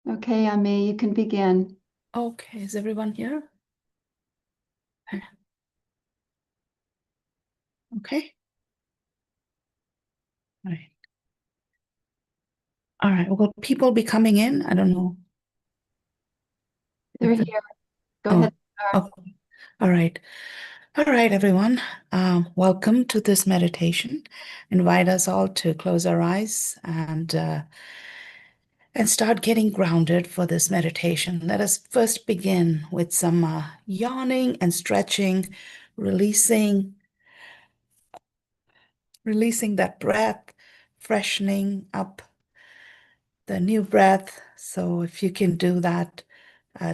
Okay, Ami, you can begin. Okay, is everyone here? Okay. All right. All right. Will people be coming in? I don't know They're if here. Go oh, ahead. Start. okay. All right. All right, everyone. Welcome to this meditation. Invite us all to close our eyes and start getting grounded for this meditation. Let us first begin with some yawning and stretching, releasing, releasing that breath, freshening up the new breath. So if you can do that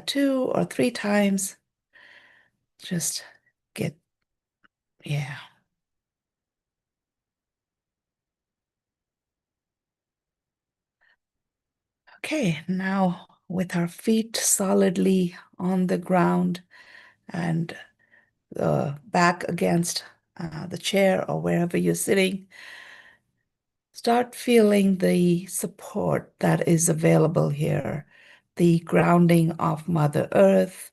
2 or 3 times, just get, yeah. Okay, now with our feet solidly on the ground and back against the chair or wherever you're sitting, start feeling the support that is available here, the grounding of Mother Earth,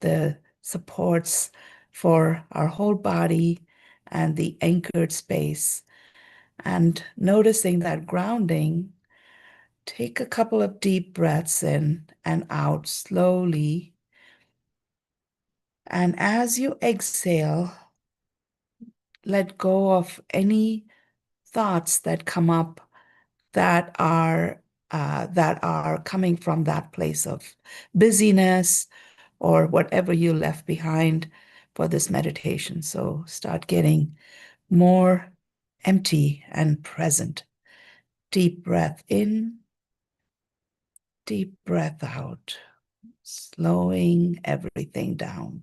the supports for our whole body, and the anchored space. And noticing that grounding, take a couple of deep breaths in and out slowly. And as you exhale, let go of any thoughts that come up that are coming from that place of busyness or whatever you left behind for this meditation. So start getting more empty and present. Deep breath in, deep breath out, slowing everything down.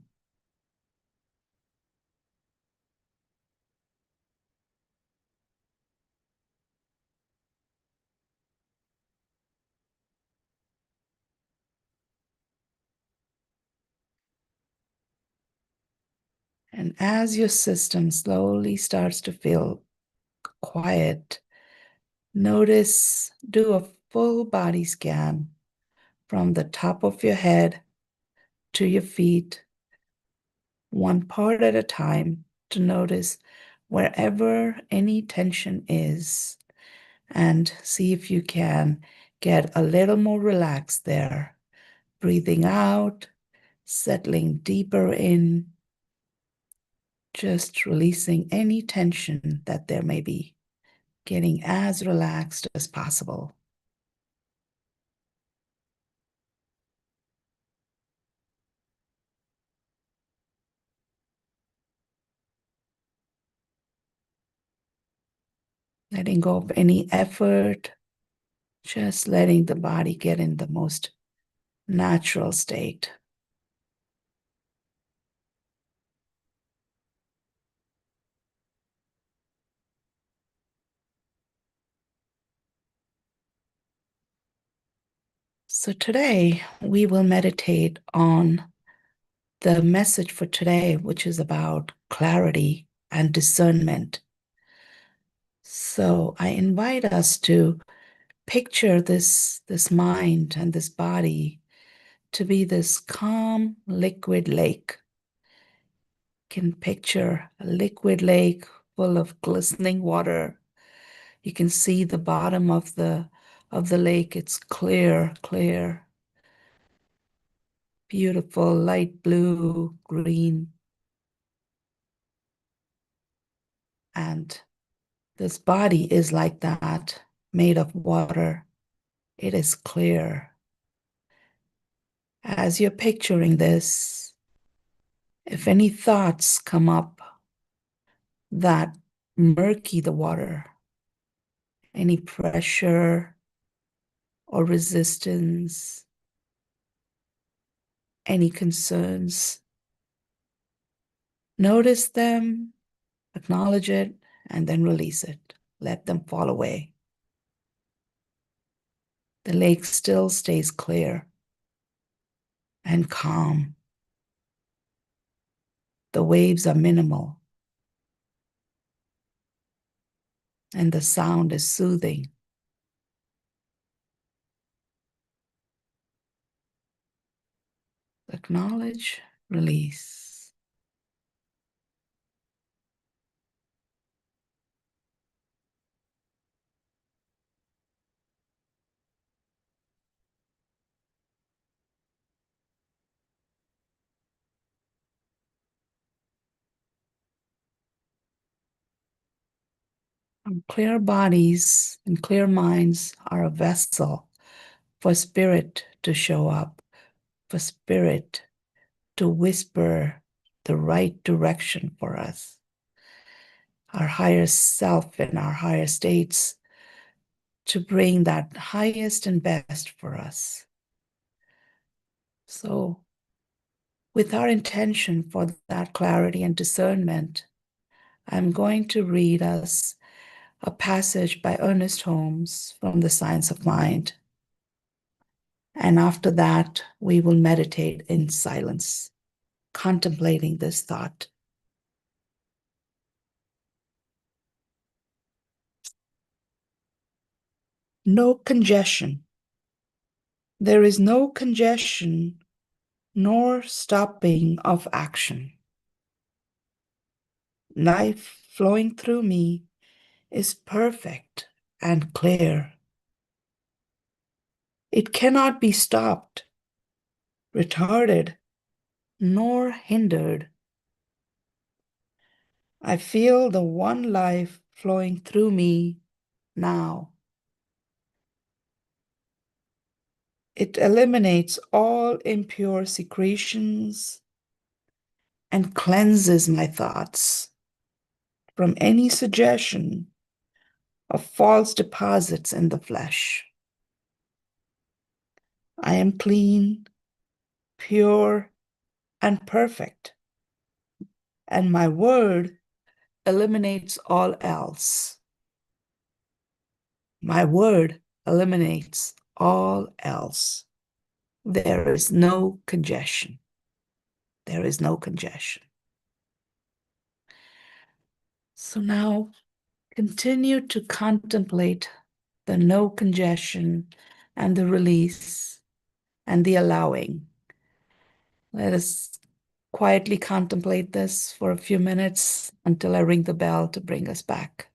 And as your system slowly starts to feel quiet, notice, do a full body scan from the top of your head to your feet, one part at a time, to notice wherever any tension is and see if you can get a little more relaxed there. Breathing out, settling deeper in, just releasing any tension that there may be, getting as relaxed as possible. Letting go of any effort, just letting the body get in the most natural state. So today we will meditate on the message for today, which is about clarity and discernment. So I invite us to picture this mind and this body to be this calm liquid lake. You can picture a liquid lake full of glistening water. You can see the bottom of the lake. It's clear, clear, beautiful, light blue, green. And this body is like that, made of water. It is clear. As you're picturing this, if any thoughts come up that murky the water, any pressure or resistance, any concerns, notice them, acknowledge it, and then release it. Let them fall away. The lake still stays clear and calm. The waves are minimal, and the sound is soothing. Acknowledge, release. Our clear bodies and clear minds are a vessel for spirit to show up, for spirit to whisper the right direction for us. Our higher self and our higher states to bring that highest and best for us. So, with our intention for that clarity and discernment, I'm going to read us a passage by Ernest Holmes from The Science of Mind. And after that, we will meditate in silence, contemplating this thought. No congestion. There is no congestion nor stopping of action. Life flowing through me is perfect and clear. It cannot be stopped, retarded, nor hindered. I feel the one life flowing through me now. It eliminates all impure secretions and cleanses my thoughts from any suggestion of false deposits in the flesh. I am clean, pure, and perfect, and my word eliminates all else. My word eliminates all else. There is no congestion. There is no congestion. So now continue to contemplate the no congestion and the release and the allowing. Let us quietly contemplate this for a few minutes until I ring the bell to bring us back.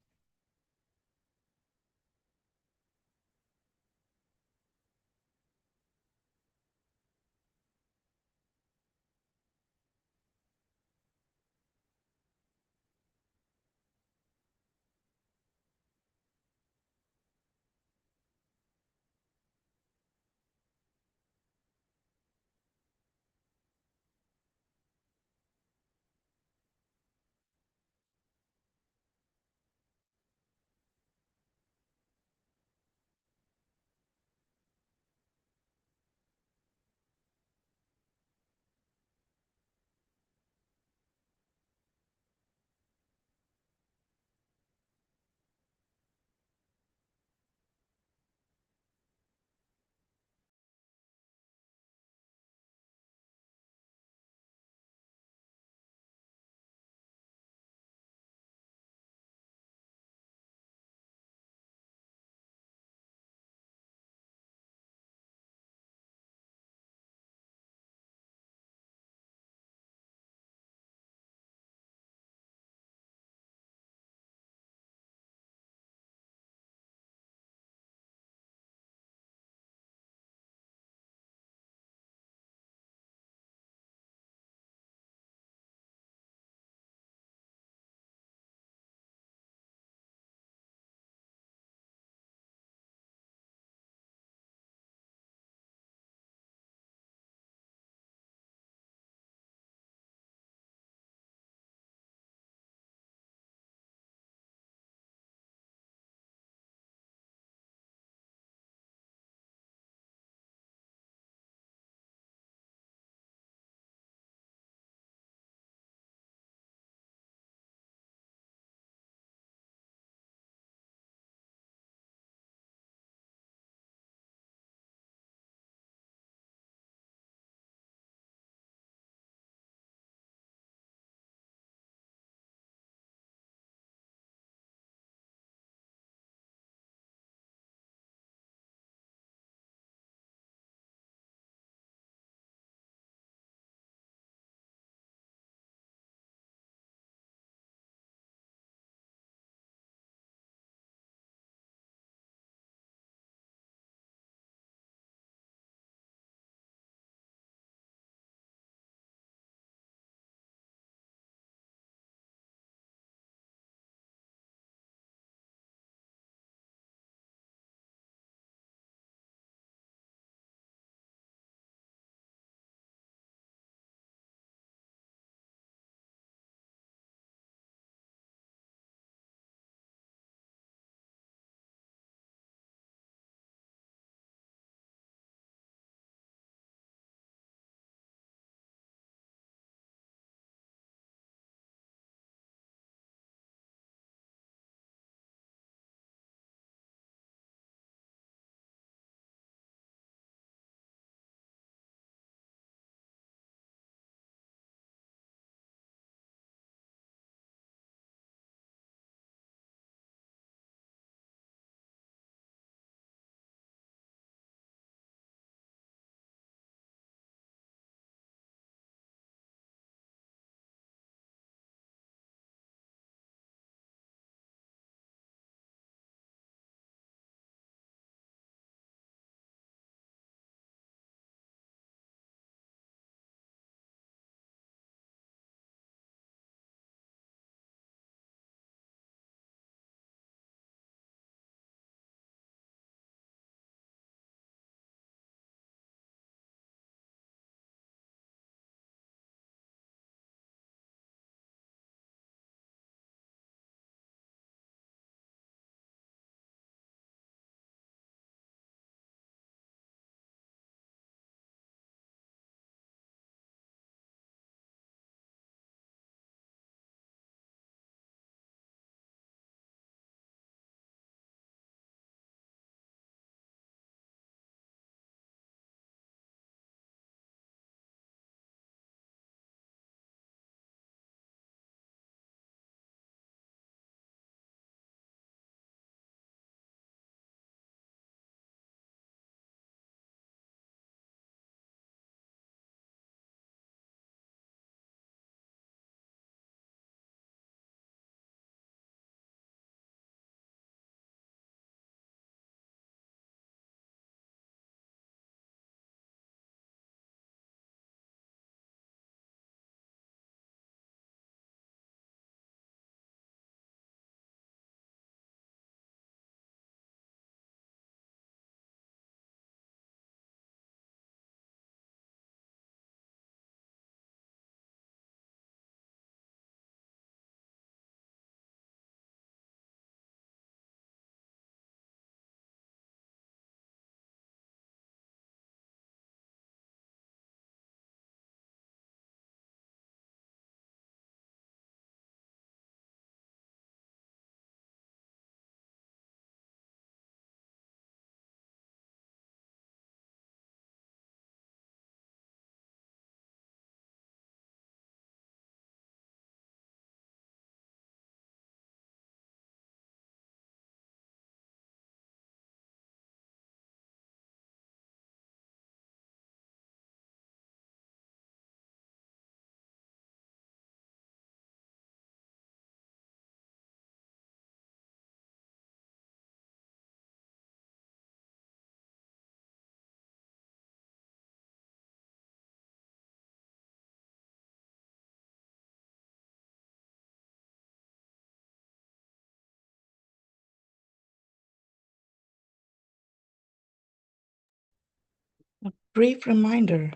A brief reminder,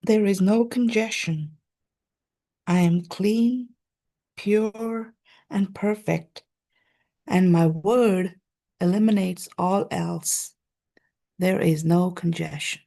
there is no congestion. I am clean, pure, and perfect, and my word eliminates all else. There is no congestion.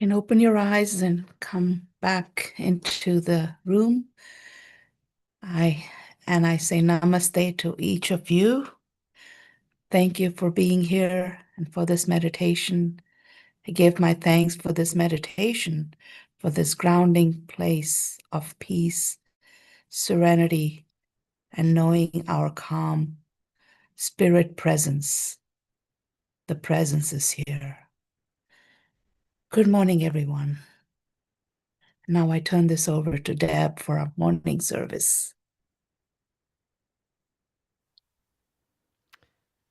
And open your eyes and come back into the room. I say namaste to each of you. Thank you for being here and for this meditation. I give my thanks for this meditation, for this grounding place of peace, serenity, and knowing our calm spirit presence. The presence is here. Good morning, everyone. Now I turn this over to Deb for our morning service.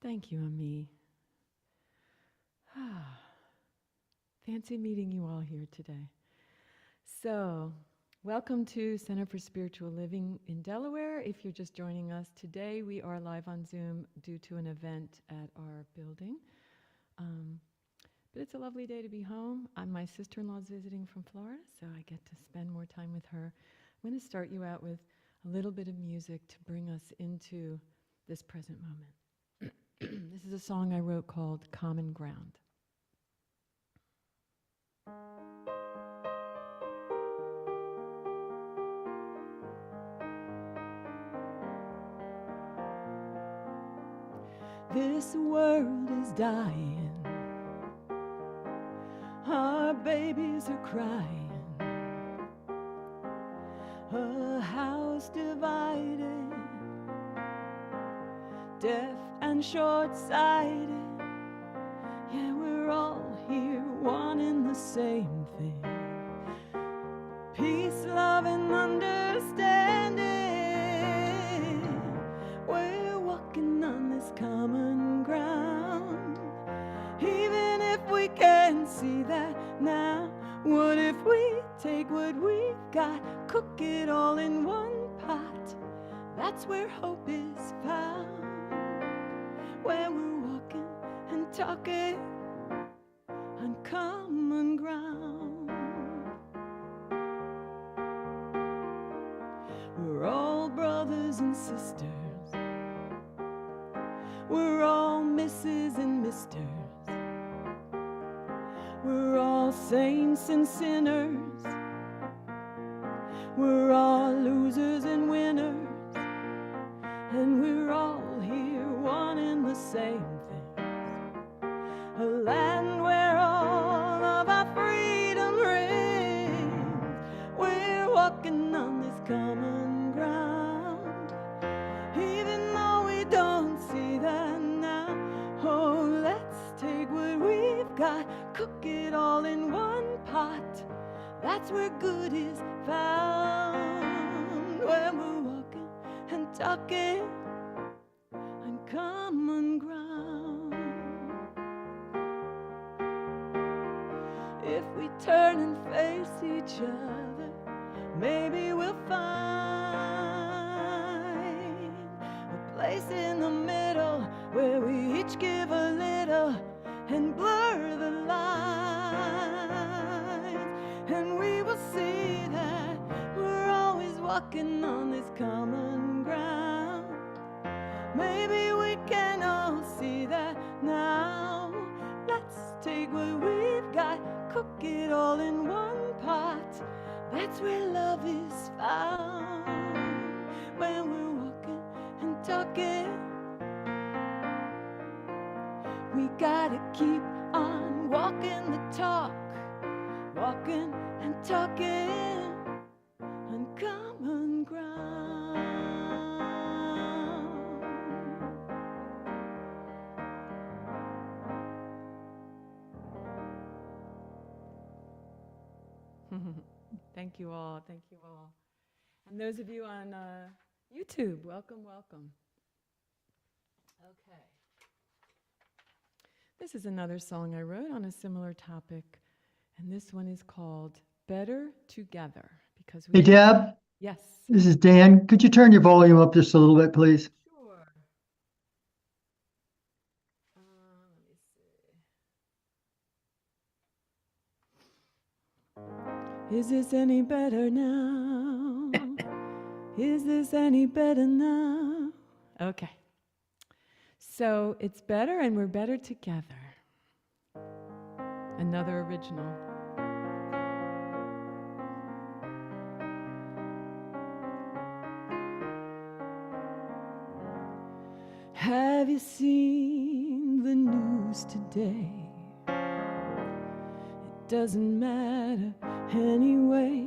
Thank you, Ami. Fancy meeting you all here today. So, welcome to Center for Spiritual Living in Delaware. If you're just joining us today, we are live on Zoom due to an event at our building. But it's a lovely day to be home. My sister-in-law is visiting from Florida, so I get to spend more time with her. I'm going to start you out with a little bit of music to bring us into this present moment. This is a song I wrote called Common Ground. This world is dying. Our babies are crying. A house divided, deaf and short-sighted. Yeah, we're all here wanting the same thing. Peace, love, and understanding. We're walking on this common ground. Even if we can't see that now, what if we take what we've got, cook it all in one pot? That's where hope is found. Where we're walking and talking on common ground. We're all brothers and sisters. We're all Mrs. and Misters. We're all saints and sinners. We're all losers and winners. And we're all here wanting the same things. A land where all of our freedom rings. We're walking on this common ground. Even though we don't see that now. Oh, let's take what we've got, cook it all in one pot. That's where good is found. When we're walking and talking on common ground. If we turn and face each other, maybe we'll find a place in the middle where we each give a little and blur the lines. And we will see that we're always walking on this common ground. Maybe we can all see that now. Let's take what we've got, cook it all in one pot. That's where love is found. When we're walking and talking, we gotta keep on walking the talk, walking and talking on common ground. Thank you all. Thank you all. And those of you on YouTube, welcome, welcome. Okay. This is another song I wrote on a similar topic, and this one is called Better Together. Because Hey, Deb, Yes. this is Dan. Could you turn your volume up just a little bit, please? Sure. Let me see. Is this any better now? Is this any better now? Okay. So it's better and we're better together. Another original. Have you seen the news today? doesn't matter anyway.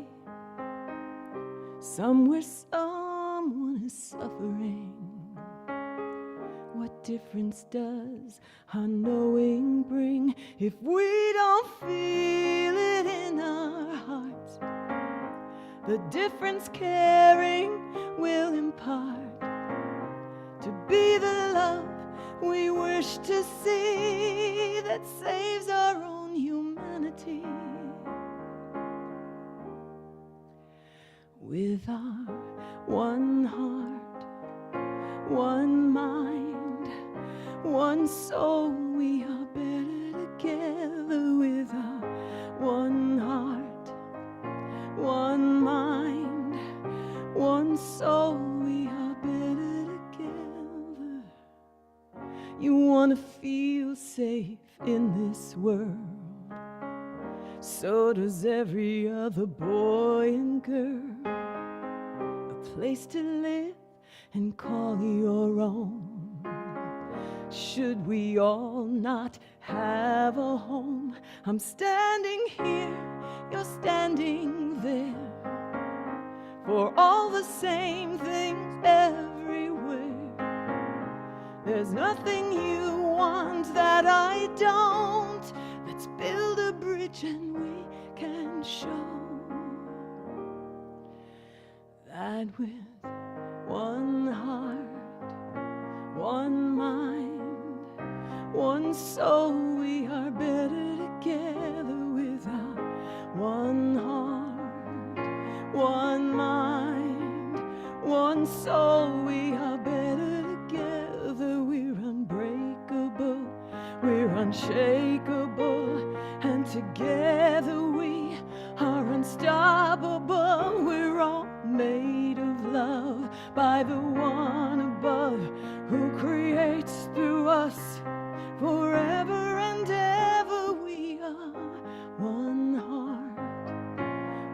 Somewhere someone is suffering. What difference does our knowing bring if we don't feel it in our hearts? The difference caring will impart to be the love we wish to see that saves our own humanity. With our one heart, one mind, one soul, we are better together. With our one heart, one mind, one soul, we are better together. You want to feel safe in this world, so does every other boy and girl. A place to live and call your own. Should we all not have a home? I'm standing here, you're standing there, for all the same things everywhere. There's nothing you want that I don't. Let's build a bridge and we can show that with one heart, one mind, one soul, we are better together. With our one heart, one mind, one soul, we are better together. We're unbreakable, we're unshakable, and together we are unstoppable. We're all made of love by the one above, who creates through us forever and ever. We are one heart,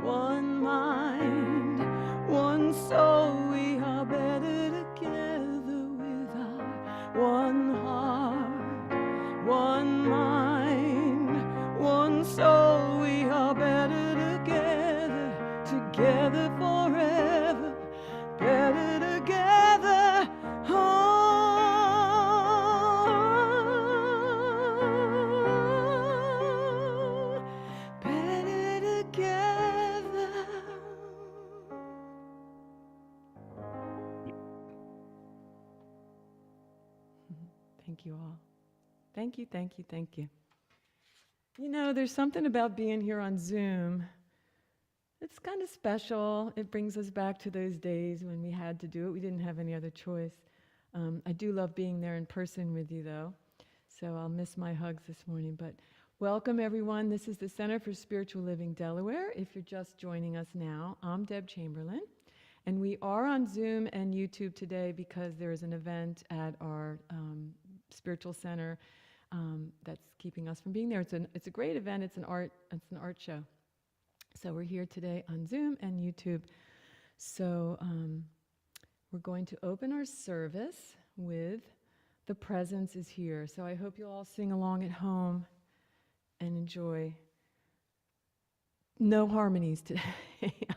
one mind, one soul, we are better together. With our one heart, one mind, one soul, we are better together, together forever, better together. Oh, better together. Thank you all. Thank you, thank you, thank you. You know, there's something about being here on Zoom. It's kind of special. It brings us back to those days when we had to do it. We didn't have any other choice. I do love being there in person with you, though, so I'll miss my hugs this morning. But welcome, everyone. This is the Center for Spiritual Living Delaware. If you're just joining us now, I'm Deb Chamberlain, and we are on Zoom and YouTube today because there is an event at our spiritual center that's keeping us from being there. It's a great event. It's an art show. So we're here today on Zoom and YouTube. So we're going to open our service with "The Presence is Here." So I hope you'll all sing along at home and enjoy. No harmonies today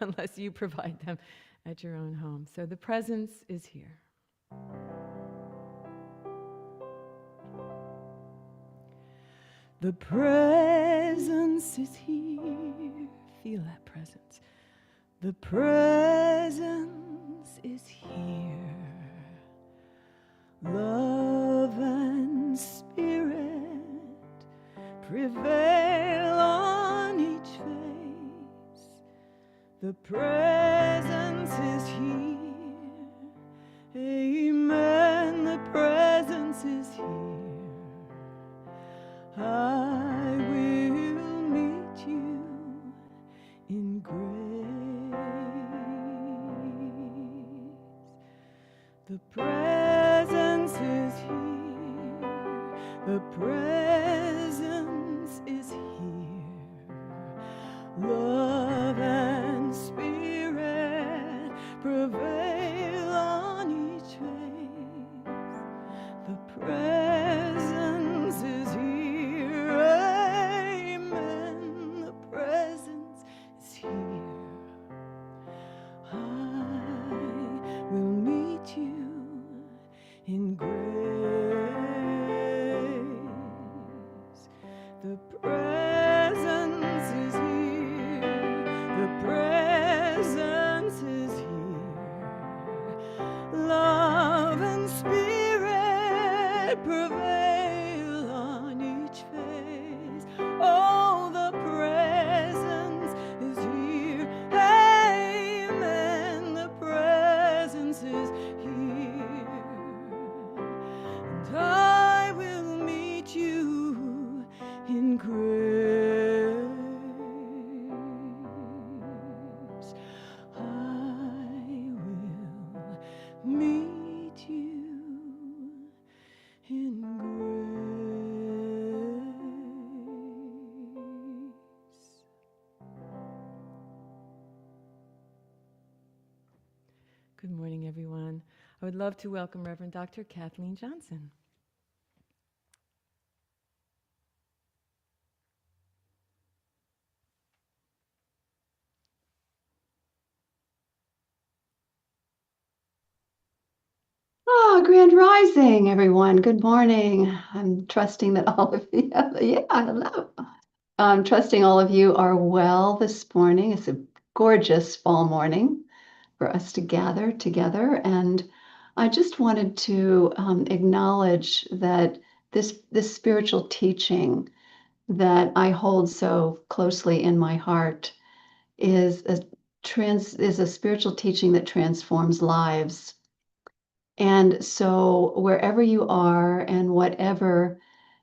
unless you provide them at your own home. So "The Presence is Here." The presence is here. Feel that presence. The presence is here. Love and spirit prevail on each face. The presence is here. Amen. The presence is here. I will meet you in grace. The presence is here. The presence is here. Love and spirit prevail on each face. The presence is here. Amen. The Good morning, everyone. I would love to welcome Reverend Dr. Kathleen Johnson. Oh, Grand Rising, everyone. Good morning. I'm trusting that all of you, hello. I'm trusting all of you are well this morning. It's a gorgeous fall morning for us to gather together. And I just wanted to acknowledge that this spiritual teaching that I hold so closely in my heart is a spiritual teaching that transforms lives. And so, wherever you are and whatever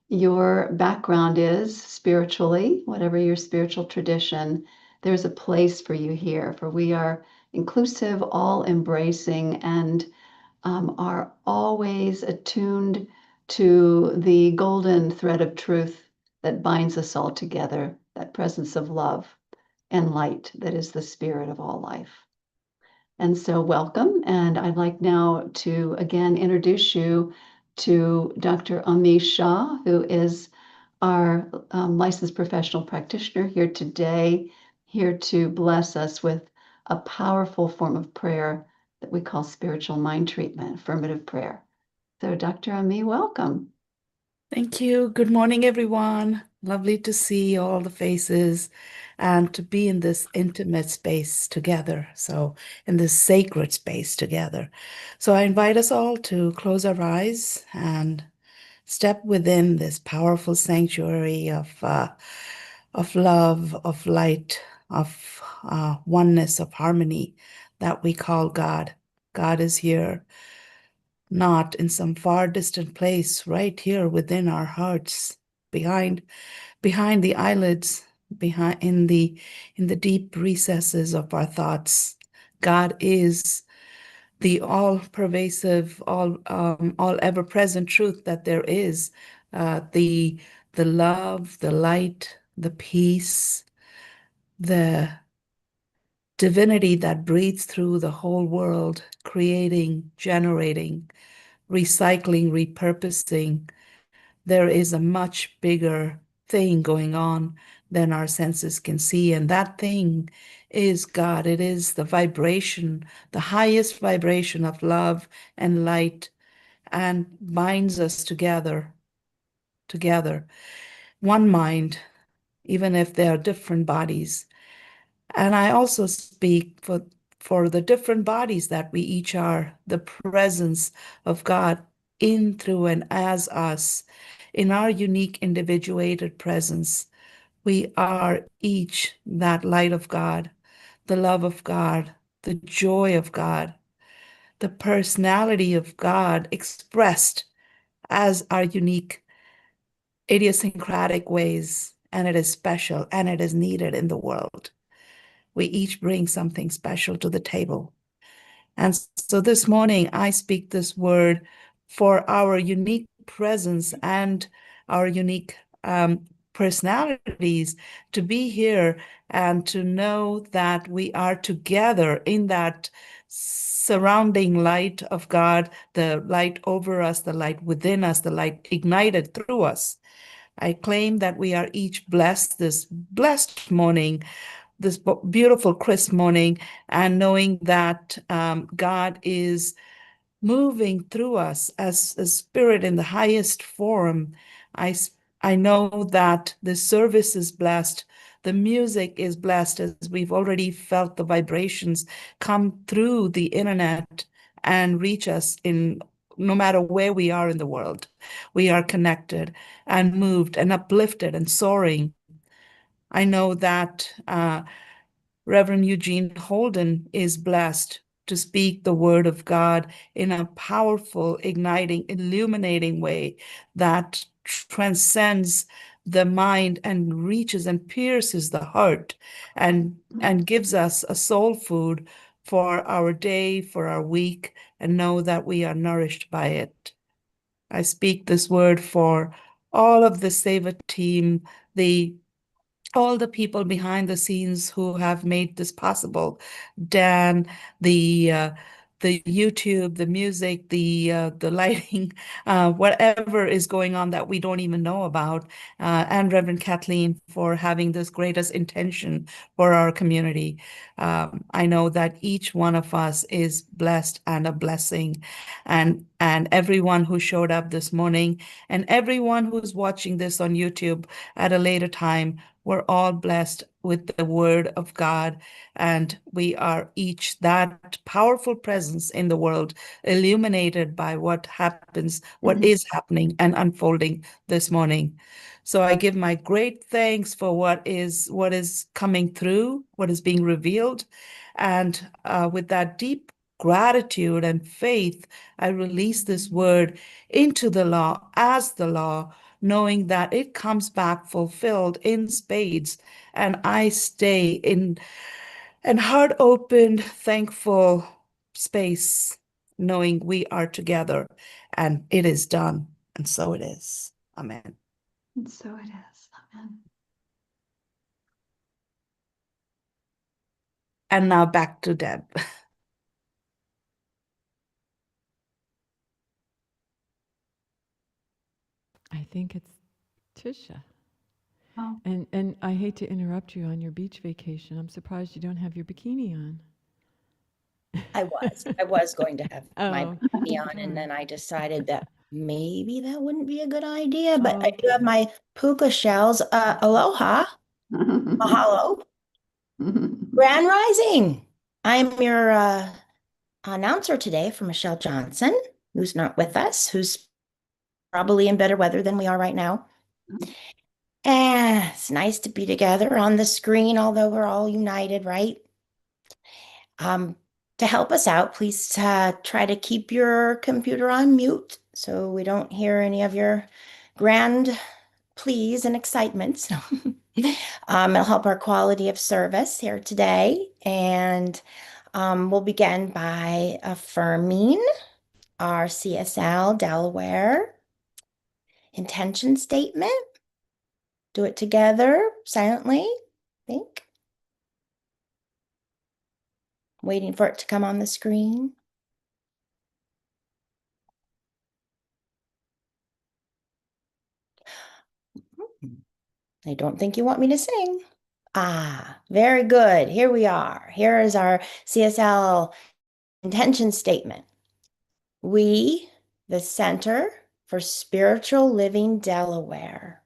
your background is spiritually, whatever your spiritual tradition, there's a place for you here. For we are inclusive, all embracing, and are always attuned to the golden thread of truth that binds us all together, that presence of love and light that is the spirit of all life. And so, welcome. And I'd like now to again introduce you to Dr. Ami Shah, who is our licensed professional practitioner here today, here to bless us with a powerful form of prayer that we call spiritual mind treatment, affirmative prayer. So, Dr. Ami, welcome. Thank you. Good morning, everyone. Lovely to see all the faces and to be in this intimate space together. So, in this sacred space together. So, I invite us all to close our eyes and step within this powerful sanctuary of love, of light, of oneness, of harmony that we call God. God is here, not in some far distant place, right here within our hearts, behind the eyelids, behind in the deep recesses of our thoughts. God is the all-pervasive, all ever-present truth that there is, the love, the light, the peace, the divinity that breathes through the whole world, creating, generating, recycling, repurposing. There is a much bigger thing going on than our senses can see. And that thing is God. It is the vibration, the highest vibration of love and light, and binds us together. One mind, even if they are different bodies. And I also speak for the different bodies that we each are, the presence of God in, through, and as us, in our unique individuated presence. We are each that light of God, the love of God, the joy of God, the personality of God expressed as our unique idiosyncratic ways, and it is special and it is needed in the world. We each bring something special to the table. And so this morning, I speak this word for our unique presence and our unique personalities to be here and to know that we are together in that surrounding light of God, the light over us, the light within us, the light ignited through us. I claim that we are each blessed this blessed morning, this beautiful, crisp morning, and knowing that God is moving through us as a spirit in the highest form. I know that the service is blessed. The music is blessed, as we've already felt the vibrations come through the internet and reach us in no matter where we are in the world. We are connected and moved and uplifted and soaring. I know that Reverend Eugene Holden is blessed to speak the word of God in a powerful, igniting, illuminating way that transcends the mind and reaches and pierces the heart and gives us a soul food for our day, for our week, and know that we are nourished by it. I speak this word for all of the Seva team, all the people behind the scenes who have made this possible. Dan, the the YouTube, the music, the lighting, whatever is going on that we don't even know about, and Reverend Kathleen for having this greatest intention for our community. I know that each one of us is blessed and a blessing, and everyone who showed up this morning and everyone who's watching this on YouTube at a later time, we're all blessed with the Word of God, and we are each that powerful presence in the world, illuminated by what happens, what is happening and unfolding this morning. So I give my great thanks for what is coming through, what is being revealed, and with that deep gratitude and faith, I release this word into the law as the law, knowing that it comes back fulfilled in spades, and I stay in an heart open, thankful space, knowing we are together and it is done. And so it is. Amen. And so it is. Amen. And now back to Deb. I think it's Tisha. Oh. And I hate to interrupt you on your beach vacation. I'm surprised you don't have your bikini on. I was going to have my Oh, bikini on, and then I decided that maybe that wouldn't be a good idea. But I do okay. have my puka shells. Aloha, mahalo, Grand Rising. I'm your announcer today for Michelle Johnson, who's not with us, who's probably in better weather than we are right now. And it's nice to be together on the screen, although we're all united, right? To help us out, please try to keep your computer on mute so we don't hear any of your grand pleas and excitements. It'll help our quality of service here today. And we'll begin by affirming our CSL Delaware intention statement. Do it together, silently, I think. Waiting for it to come on the screen. I don't think you want me to sing. Ah, very good. Here we are. Here is our CSL intention statement. We, the Center for Spiritual Living Delaware,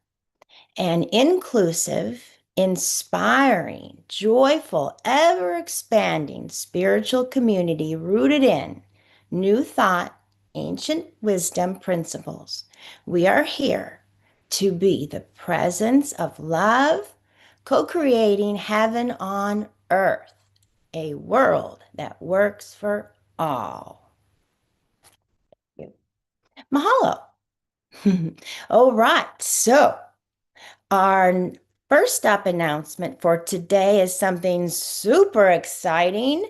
an inclusive, inspiring, joyful, ever-expanding spiritual community rooted in new thought, ancient wisdom principles. We are here to be the presence of love, co-creating heaven on earth, a world that works for all. Mahalo. All right, so our first up announcement for today is something super exciting.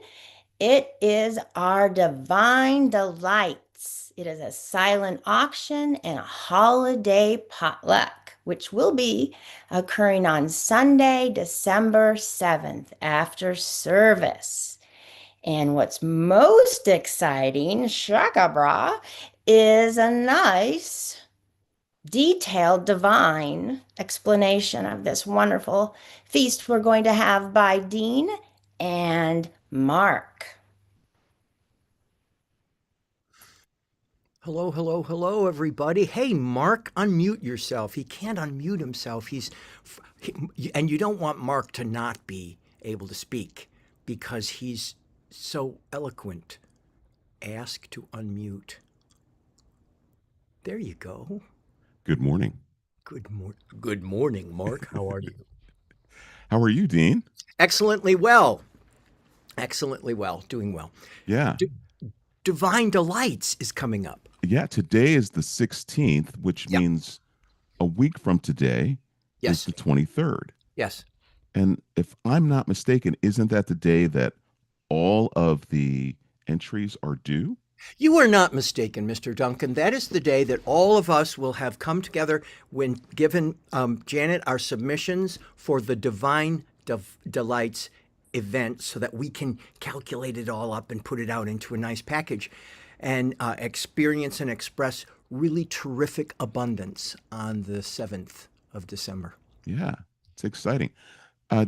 It is our Divine Delights. It is a silent auction and a holiday potluck, which will be occurring on Sunday, December 7th after service. And what's most exciting, shaka bra, is a nice detailed divine explanation of this wonderful feast we're going to have by Dean and Mark. Hello, hello, hello, everybody. Hey, Mark, unmute yourself. He can't unmute himself. And you don't want Mark to not be able to speak because he's so eloquent. Ask to unmute. There you go. Good morning. Good morning, Mark. How are you? How are you, Dean? Excellently well. Excellently well. Doing well. Yeah. Divine Delights is coming up. Yeah, today is the 16th, which Yep. means a week from today is Yes. the 23rd. Yes. And if I'm not mistaken, isn't that the day that all of the entries are due? You are not mistaken, Mr. Duncan. That is the day that all of us will have come together when given Janet our submissions for the Divine Delights event so that we can calculate it all up and put it out into a nice package and experience and express really terrific abundance on the 7th of December. Yeah, it's exciting.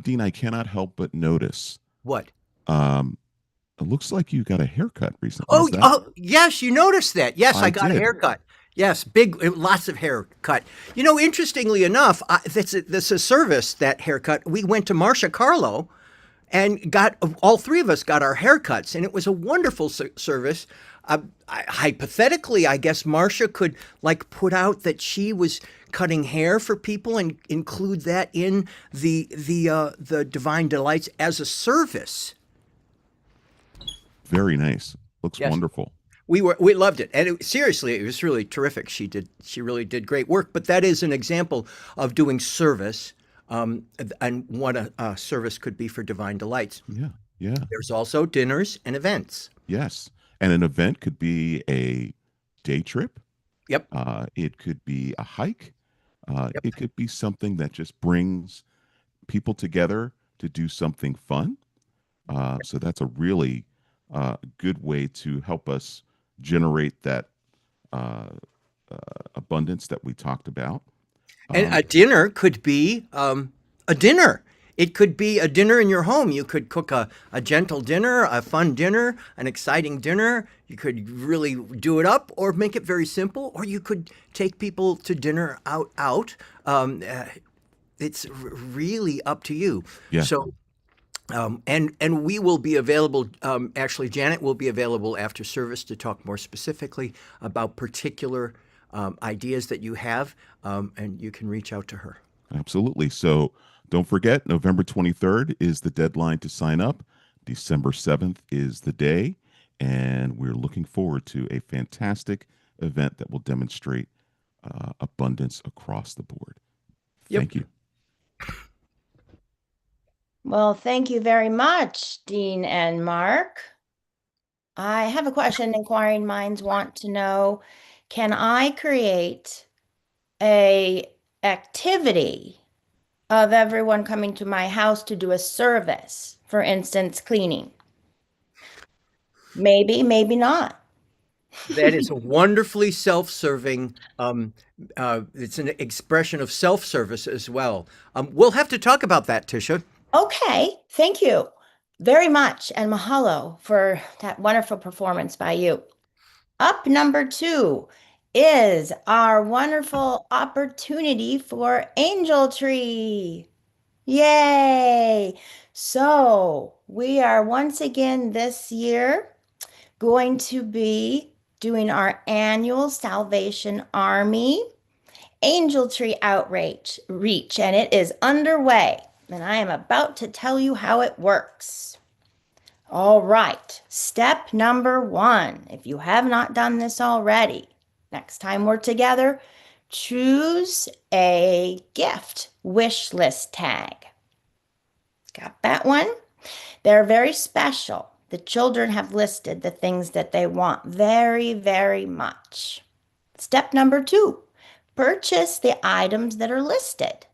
Dean, I cannot help but notice. What? It looks like you got a haircut recently. Is that? Oh, yes, you noticed that. Yes, I got a did. haircut. Yes, big, lots of hair cut. You know, interestingly enough, this is a service, that haircut. We went to Marcia Carlo and all three of us got our haircuts, and it was a wonderful service. Hypothetically, I guess Marcia could like put out that she was cutting hair for people and include that in the Divine Delights as a service. Very nice. Looks Yes. wonderful. We loved it, and seriously, it was really terrific. She really did great work. But that is an example of doing service, and what a service could be for Divine Delights. Yeah. Yeah. There's also dinners and events. Yes. And an event could be a day trip. Yep. It could be a hike. Yep. It could be something that just brings people together to do something fun. So that's a really good way to help us generate that abundance that we talked about. And a dinner could be a dinner. It could be a dinner in your home. You could cook a gentle dinner, a fun dinner, an exciting dinner. You could really do it up or make it very simple, or you could take people to dinner out. It's really up to you. Yeah. So, and we will be available. Actually, Janet will be available after service to talk more specifically about particular ideas that you have, and you can reach out to her. Absolutely. So don't forget, November 23rd is the deadline to sign up. December 7th is the day. And we're looking forward to a fantastic event that will demonstrate abundance across the board. Yep. Thank you. Well, thank you very much, Dean and Mark. I have a question inquiring minds want to know, can I create a activity of everyone coming to my house to do a service, for instance, cleaning? Maybe, maybe not. That is a wonderfully self-serving. It's an expression of self-service as well. We'll have to talk about that, Tisha. Okay, thank you very much, and mahalo for that wonderful performance by you. Up number 2 is our wonderful opportunity for Angel Tree. Yay! So we are once again this year going to be doing our annual Salvation Army Angel Tree Outreach, and it is underway. And I am about to tell you how it works. All right, step number 1. If you have not done this already, next time we're together, choose a gift wish list tag. Got that one? They're very special. The children have listed the things that they want very, very much. Step number 2, purchase the items that are listed.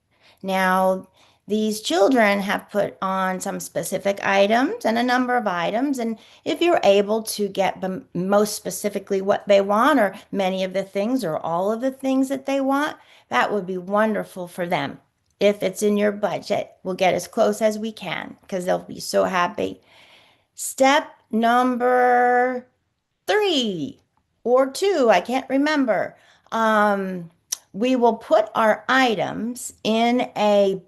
Now, these children have put on some specific items and a number of items, and if you're able to get them most specifically what they want, or many of the things, or all of the things that they want, that would be wonderful for them. If it's in your budget, we'll get as close as we can because they'll be so happy. Step number 3 or 2, I can't remember. We will put our items in a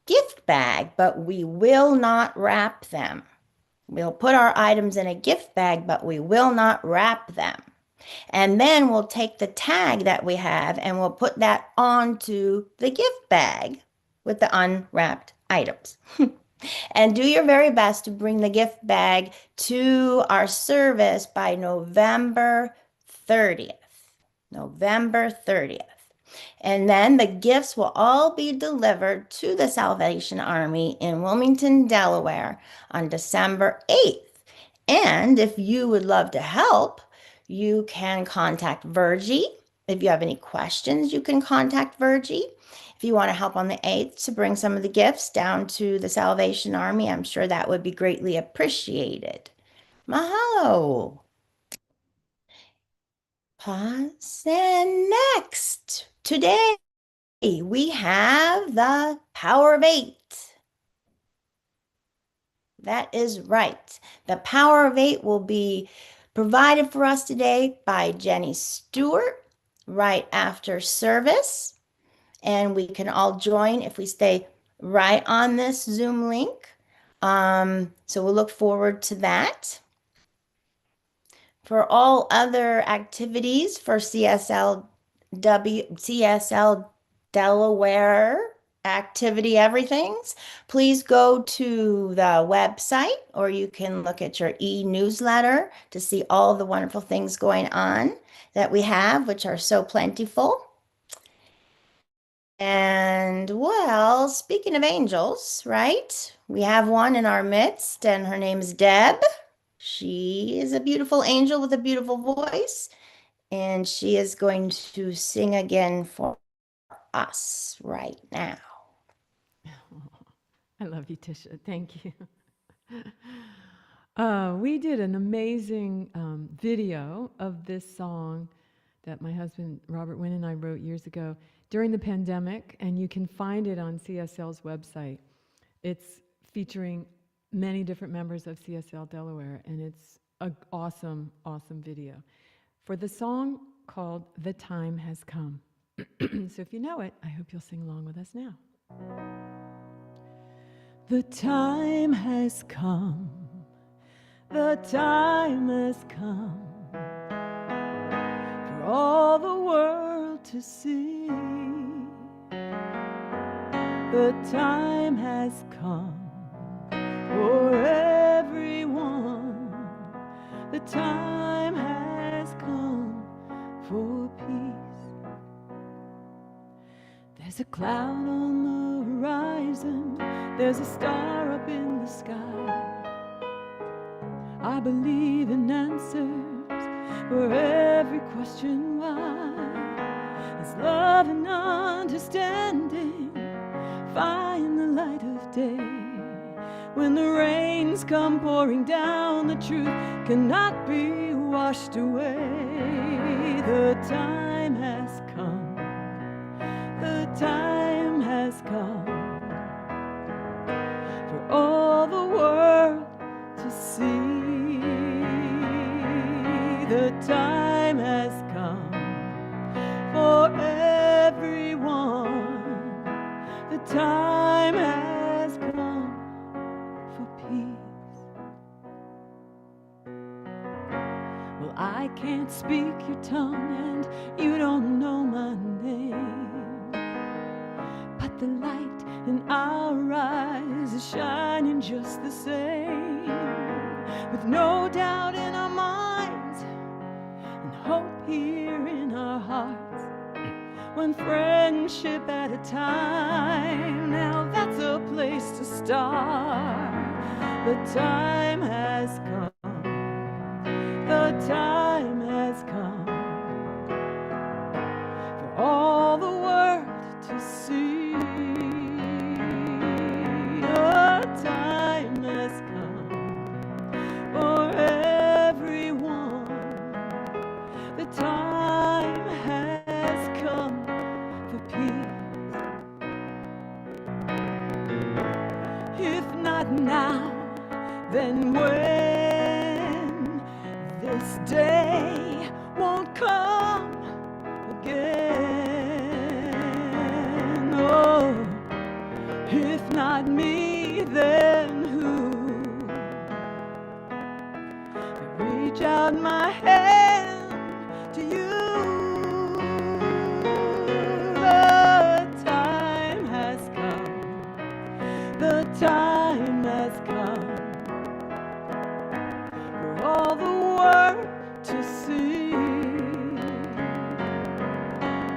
gift bag, but we will not wrap them. We'll put our items in a gift bag, but we will not wrap them. And then we'll take the tag that we have and we'll put that onto the gift bag with the unwrapped items. And do your very best to bring the gift bag to our service by November 30th. November 30th. And then the gifts will all be delivered to the Salvation Army in Wilmington, Delaware on December 8th. And if you would love to help, you can contact Virgie If you have any questions, you can contact Virgie. If you want to help on the 8th to bring some of the gifts down to the Salvation Army, I'm sure that would be greatly appreciated. Mahalo. Pause. And next, today we have the Power of 8. That is right. The Power of 8 will be provided for us today by Jenny Stewart right after service. And we can all join if we stay right on this Zoom link. So we'll look forward to that. For all other activities for CSL Delaware activity everythings, please go to the website, or you can look at your e-newsletter to see all the wonderful things going on that we have, which are so plentiful. And well, speaking of angels, right? We have one in our midst, and her name is Deb. She is a beautiful angel with a beautiful voice, and she is going to sing again for us right now. I love you, Tisha. Thank you. We did an amazing video of this song that my husband Robert Wynn and I wrote years ago during the pandemic, and you can find it on CSL's website. It's featuring many different members of CSL Delaware, and it's an awesome, awesome video for the song called The Time Has Come. So if you know it, I hope you'll sing along with us now. The time has come, the time has come for all the world to see. The time has come for everyone. The time has come for peace. There's a cloud on the horizon, there's a star up in the sky. I believe in answers for every question why. As love and understanding find the light of day. When the rains come pouring down, the truth cannot be washed away. The time has come, the time has come for all the world to see. The time has come for everyone. The time has come for peace. Well, I can't speak your tongue and you don't know my name, but the light in our eyes is shining just the same, with no doubt in our minds and hope here in our hearts. One friendship at a time, now that's a place to start. The time has come, the time has come for all the world to see. The time has come for everyone. The time has come for peace. If not now, then when? This day won't come again. Oh, if not me, then who? I reach out my hand to you. The time has come, the time has come for all the world to see.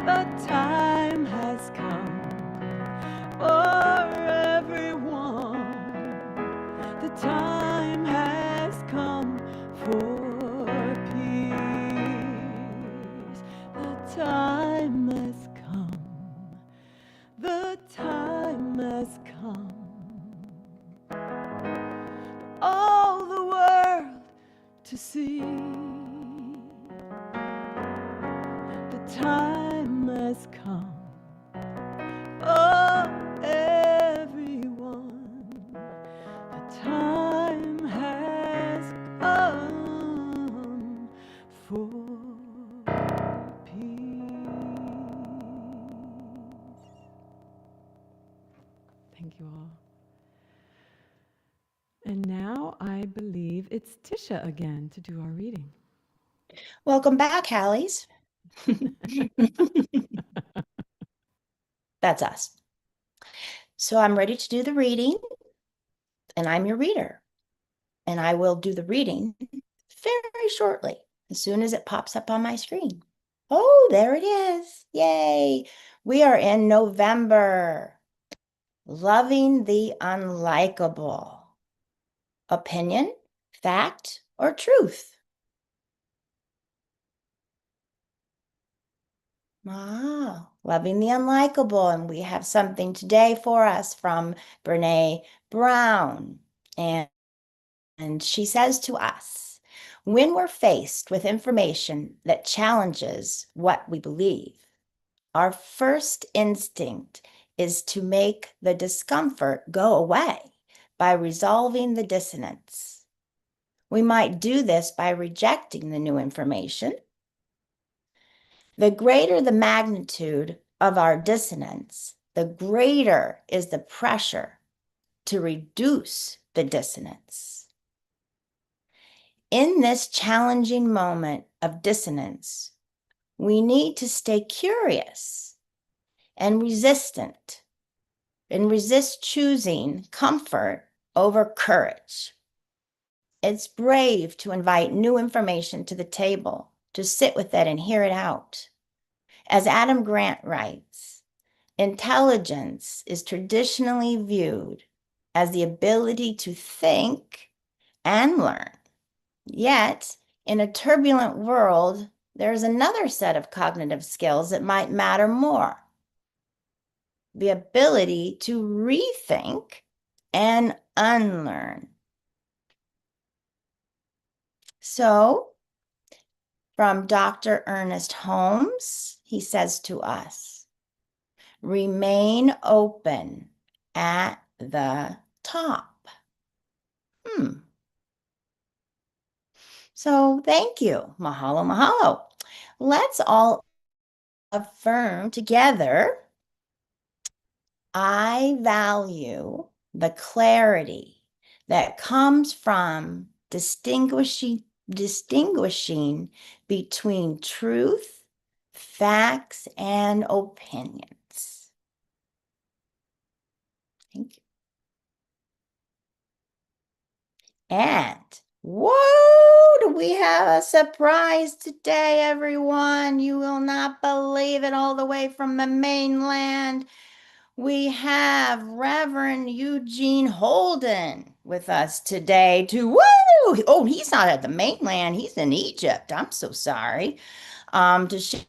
The time has come for everyone. The time has come for peace. to see. The time has come. Oh, everyone, the time has come for peace. Thank you all. And now I believe it's Tisha again to do our reading. Welcome back, Hallies. That's us. So I'm ready to do the reading, and I'm your reader. And I will do the reading very shortly, as soon as it pops up on my screen. Oh, there it is. Yay. We are in November. Loving the unlikable. Opinion, fact, or truth? Wow, loving the unlikable. And we have something today for us from Brene Brown. And she says to us, when we're faced with information that challenges what we believe, our first instinct is to make the discomfort go away by resolving the dissonance. We might do this by rejecting the new information. The greater the magnitude of our dissonance, the greater is the pressure to reduce the dissonance. In this challenging moment of dissonance, we need to stay curious and resistant and resist choosing comfort over courage. It's brave to invite new information to the table, to sit with it and hear it out. As Adam Grant writes, intelligence is traditionally viewed as the ability to think and learn. Yet, in a turbulent world, there's another set of cognitive skills that might matter more. The ability to rethink and unlearn. So, from Dr. Ernest Holmes, he says to us, remain open at the top. So thank you. Mahalo, mahalo. Let's all affirm together, I value the clarity that comes from distinguishing between truth, facts, and opinions. Thank you. And whoa, do we have a surprise today, everyone? You will not believe it, all the way from the mainland. We have Reverend Eugene Holden with us today to, woo! Oh, he's not at the mainland. He's in Egypt. I'm so sorry. To share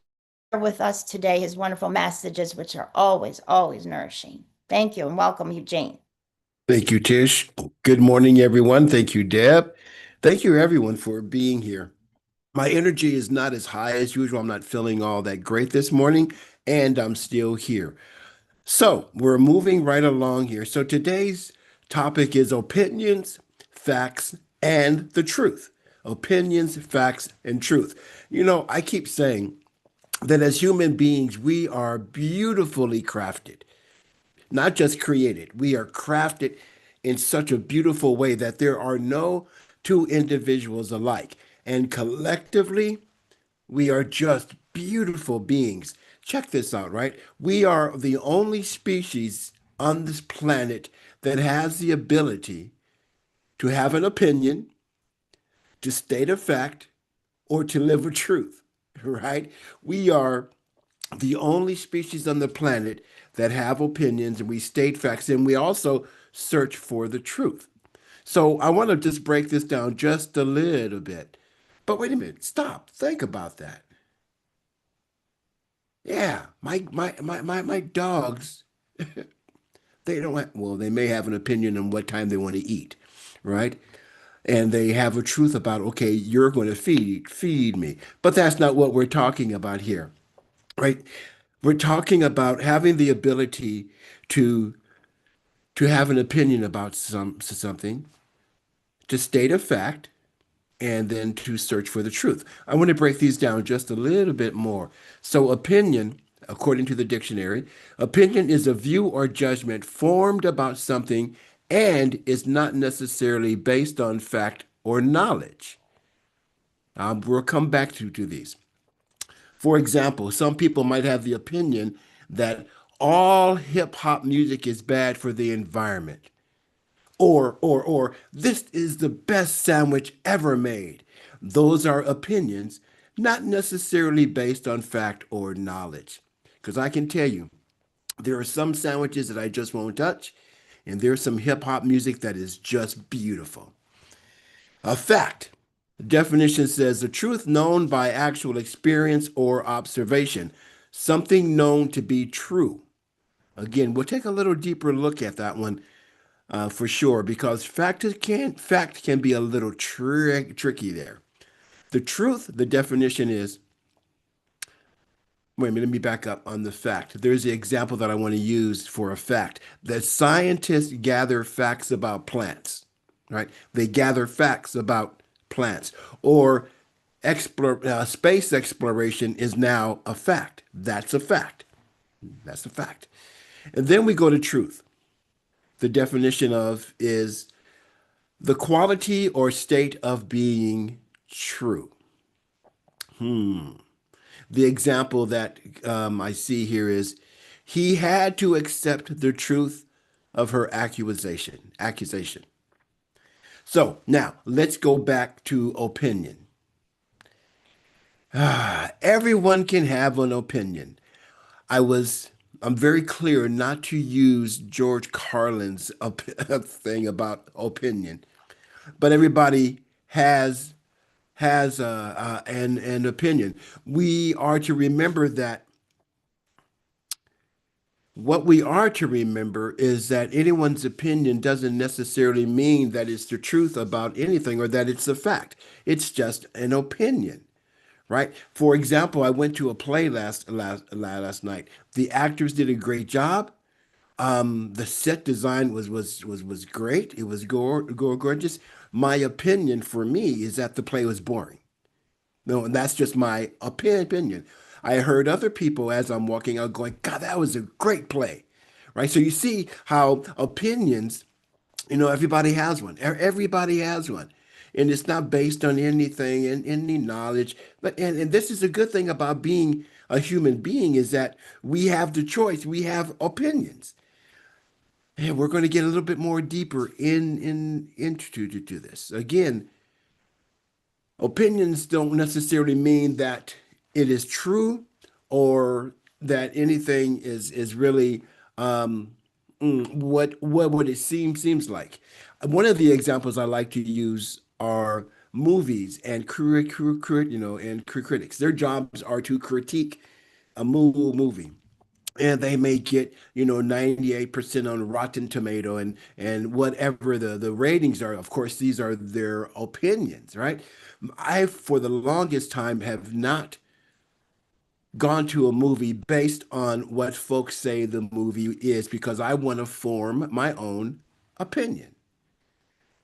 with us today his wonderful messages, which are always, always nourishing. Thank you and welcome, Eugene. Thank you, Tish. Good morning, everyone. Thank you, Deb. Thank you, everyone, for being here. My energy is not as high as usual. I'm not feeling all that great this morning, and I'm still here. So we're moving right along here. So today's topic is opinions, facts, and the truth. Opinions, facts, and truth. You know, I keep saying that as human beings, we are beautifully crafted. Not just created, we are crafted in such a beautiful way that there are no two individuals alike. And collectively, we are just beautiful beings. Check this out, right? We are the only species on this planet that has the ability to have an opinion, to state a fact, or to live a truth, right? We are the only species on the planet that have opinions, and we state facts, and we also search for the truth. So I want to just break this down just a little bit. But wait a minute, stop, think about that. Yeah, my dogs, they don't have, well, they may have an opinion on what time they want to eat, right? and they have a truth about, okay, you're going to feed me. But that's not what we're talking about here, right? We're talking about having the ability to have an opinion about something, to state a fact, and then to search for the truth. I want to break these down just a little bit more. So, opinion, according to the dictionary, opinion is a view or judgment formed about something and is not necessarily based on fact or knowledge. We'll come back to these. For example, some people might have the opinion that all hip hop music is bad for the environment. Or this is the best sandwich ever made. Those are opinions, not necessarily based on fact or knowledge. Because I can tell you, there are some sandwiches that I just won't touch, and there's some hip hop music that is just beautiful. A fact. Definition says the truth known by actual experience or observation, something known to be true. Again, we'll take a little deeper look at that one for sure, because fact can be a little tricky there. The truth, the definition is, wait a minute, let me back up on the fact. There's the example that I want to use for a fact. That scientists gather facts about plants, right? They gather facts about plants. Or space exploration is now a fact. That's a fact. That's a fact. And then we go to truth. The definition of is the quality or state of being true. The example that I see here is he had to accept the truth of her accusation. So now let's go back to opinion. Everyone can have an opinion. I'm very clear not to use George Carlin's thing about opinion, but everybody has an opinion. We are to remember that what we are to remember is that anyone's opinion doesn't necessarily mean that it's the truth about anything or that it's a fact. It's just an opinion. Right. For example, I went to a play last night. The actors did a great job. The set design was great. It was gorgeous. My opinion for me is that the play was boring. No, and that's just my opinion. I heard other people as I'm walking out going, God, that was a great play. Right. So you see how opinions, everybody has one. Everybody has one. And it's not based on anything and any knowledge. But and this is a good thing about being a human being is that we have the choice. We have opinions. And we're going to get a little bit more deeper into this. Again, opinions don't necessarily mean that it is true or that anything is really what it seems like. One of the examples I like to use are movies and critics. Their jobs are to critique a movie. And they may get, 98% on Rotten Tomato and whatever the ratings are. Of course, these are their opinions, right? I, for the longest time, have not gone to a movie based on what folks say the movie is because I want to form my own opinion.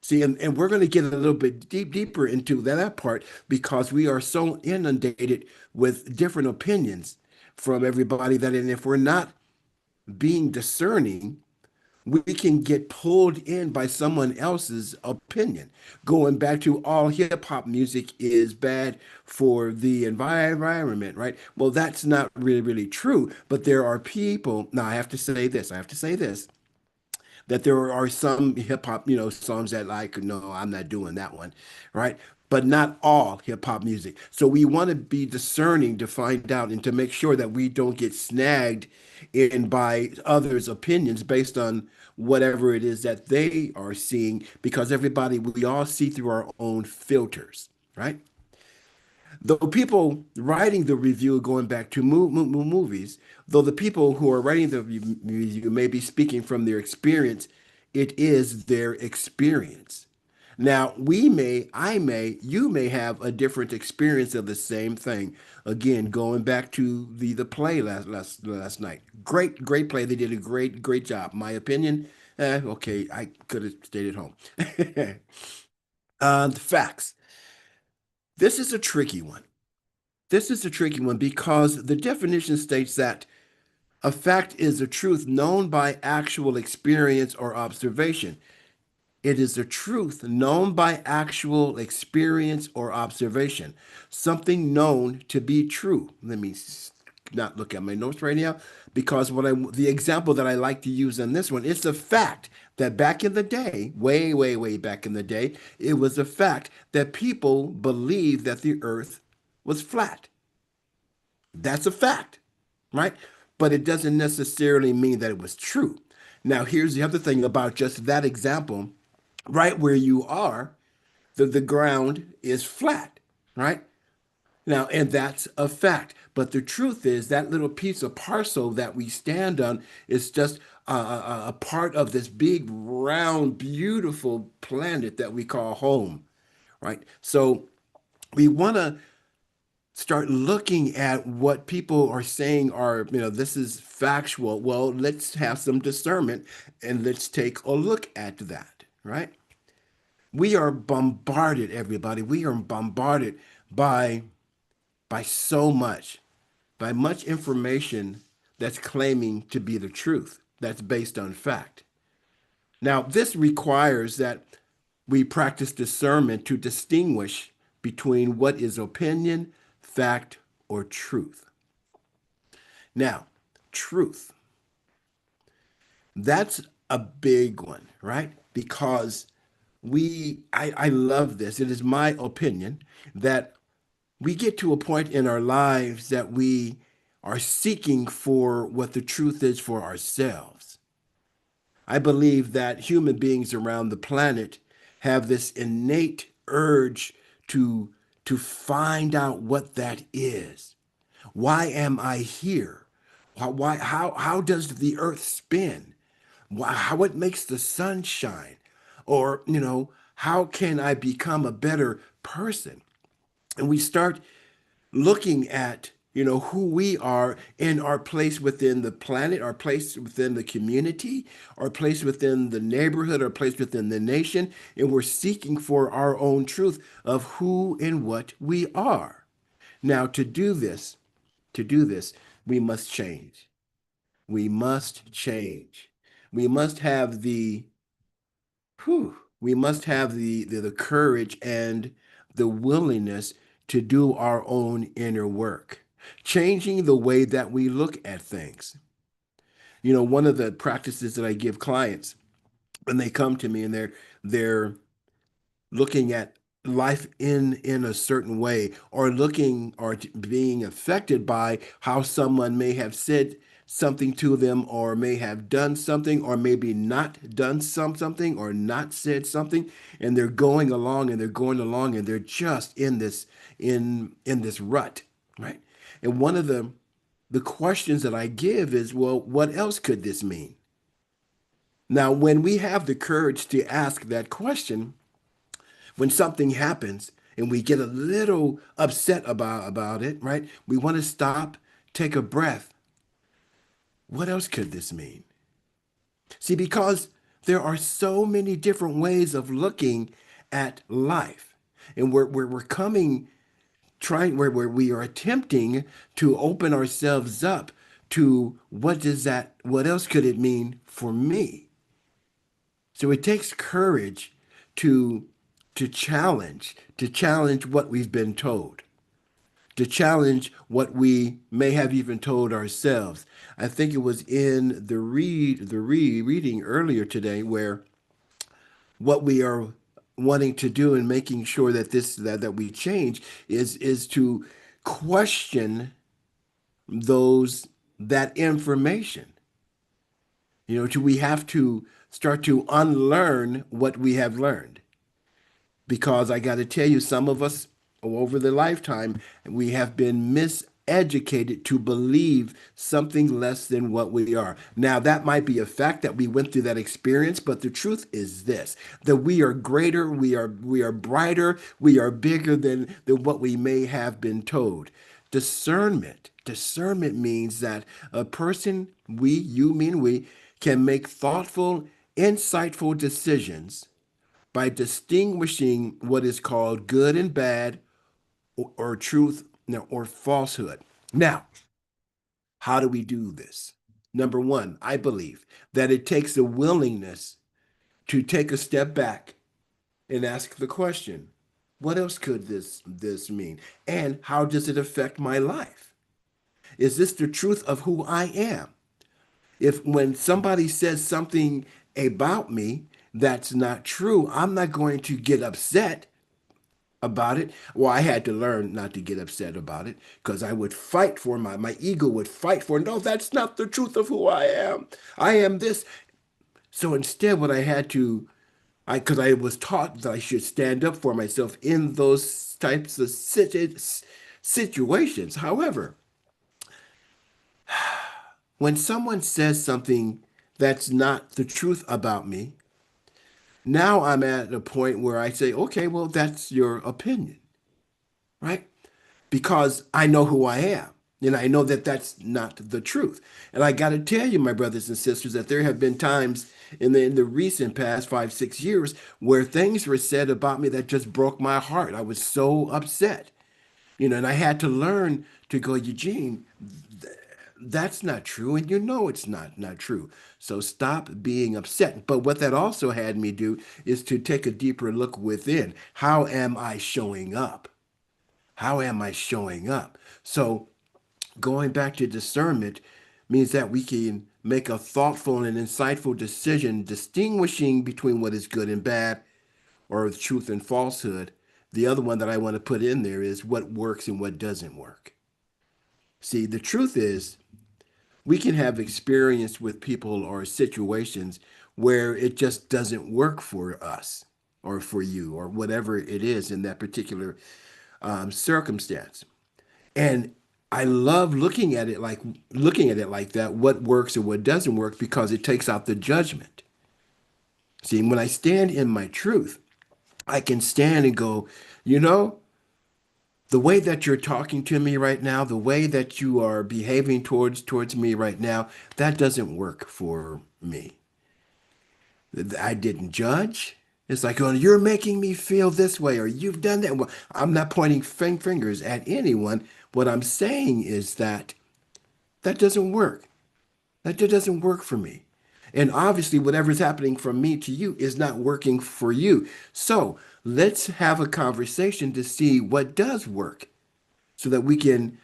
See, and we're going to get a little bit deeper into that part because we are so inundated with different opinions from everybody that, and if we're not being discerning, we can get pulled in by someone else's opinion. Going back to all hip hop music is bad for the environment, right? Well, that's not really true. But there are people, now I have to say this, that there are some hip hop, songs that like, no, I'm not doing that one, right? But not all hip hop music. So we want to be discerning to find out and to make sure that we don't get snagged in by others' opinions based on whatever it is that they are seeing, because we all see through our own filters, right? Though people writing the review, going back to movies, though the people who are writing the review may be speaking from their experience, it is their experience. Now, you may have a different experience of the same thing. Again, going back to the play last night. Great play. They did a great job. My opinion, okay, I could have stayed at home. The facts. This is a tricky one. This is a tricky one because the definition states that a fact is a truth known by actual experience or observation. It is a truth known by actual experience or observation, something known to be true. Let me not look at my notes right now because the example that I like to use on this one, it's a fact that back in the day, way back in the day, it was a fact that people believed that the earth was flat. That's a fact, right? But it doesn't necessarily mean that it was true. Now, here's the other thing about just that example. Right where you are, the ground is flat, right? Now, and that's a fact. But the truth is that little piece of parcel that we stand on is just a part of this big, round, beautiful planet that we call home, right? So we want to start looking at what people are saying are, this is factual. Well, let's have some discernment and let's take a look at that, right? We are bombarded, everybody. We are bombarded by much information that's claiming to be the truth, that's based on fact. Now, this requires that we practice discernment to distinguish between what is opinion, fact, or truth. Now, truth. That's a big one, right? Because I love this. It is my opinion that we get to a point in our lives that we are seeking for what the truth is for ourselves. I believe that human beings around the planet have this innate urge to find out what that is. Why am I here? How does the earth spin? What makes the sun shine? Or, how can I become a better person? And we start looking at, who we are in our place within the planet, our place within the community, our place within the neighborhood, our place within the nation. And we're seeking for our own truth of who and what we are. Now, to do this, we must change. We must change. We must have the courage and the willingness to do our own inner work, changing the way that we look at things. One of the practices that I give clients when they come to me and they're looking at life in a certain way or being affected by how someone may have said something to them or may have done something or maybe not done something or not said something, and they're going along and they're just in this rut, right? And one of the questions that I give is, well, what else could this mean? Now, when we have the courage to ask that question, when something happens and we get a little upset about it, right? We want to stop, take a breath. What else could this mean? See, because there are so many different ways of looking at life, and where we are attempting to open ourselves up to what else could it mean for me? So it takes courage to challenge what we've been told, to challenge what we may have even told ourselves. I think it was in the reading earlier today where what we are wanting to do and making sure that that we change is to question that information. We have to start to unlearn what we have learned. Because I got to tell you, some of us over the lifetime, we have been educated to believe something less than what we are. Now, that might be a fact that we went through that experience, but the truth is this, that we are greater, we are brighter, we are bigger than what we may have been told. Discernment means that a person, you mean we, can make thoughtful, insightful decisions by distinguishing what is called good and bad, or truth, or falsehood. Now, how do we do this? Number one, I believe that it takes a willingness to take a step back and ask the question, what else could this mean? And how does it affect my life? Is this the truth of who I am? If when somebody says something about me that's not true, I'm not going to get upset about it. Well, I had to learn not to get upset about it because I would fight for my ego would fight for, no, that's not the truth of who I am. I am this. So instead, what I had to, because I was taught that I should stand up for myself in those types of situations. However, when someone says something that's not the truth about me, now I'm at a point where I say, okay, well, that's your opinion, right? Because I know who I am. And I know that that's not the truth. And I got to tell you, my brothers and sisters, that there have been times in the recent past 5, 6 years where things were said about me that just broke my heart. I was so upset, and I had to learn to go, Eugene, that's not true. And it's not true. So stop being upset. But what that also had me do is to take a deeper look within. How am I showing up? How am I showing up? So going back to discernment means that we can make a thoughtful and insightful decision, distinguishing between what is good and bad, or truth and falsehood. The other one that I want to put in there is what works and what doesn't work. See, the truth is, we can have experience with people or situations where it just doesn't work for us or for you or whatever it is in that particular circumstance. And I love looking at it like that, what works and what doesn't work, because it takes out the judgment. See, when I stand in my truth, I can stand and go, the way that you're talking to me right now, the way that you are behaving towards me right now, that doesn't work for me. I didn't judge. It's like, oh, you're making me feel this way, or you've done that. Well, I'm not pointing fingers at anyone. What I'm saying is that doesn't work. That doesn't work for me. And obviously, whatever's happening from me to you is not working for you. So let's have a conversation to see what does work so that we can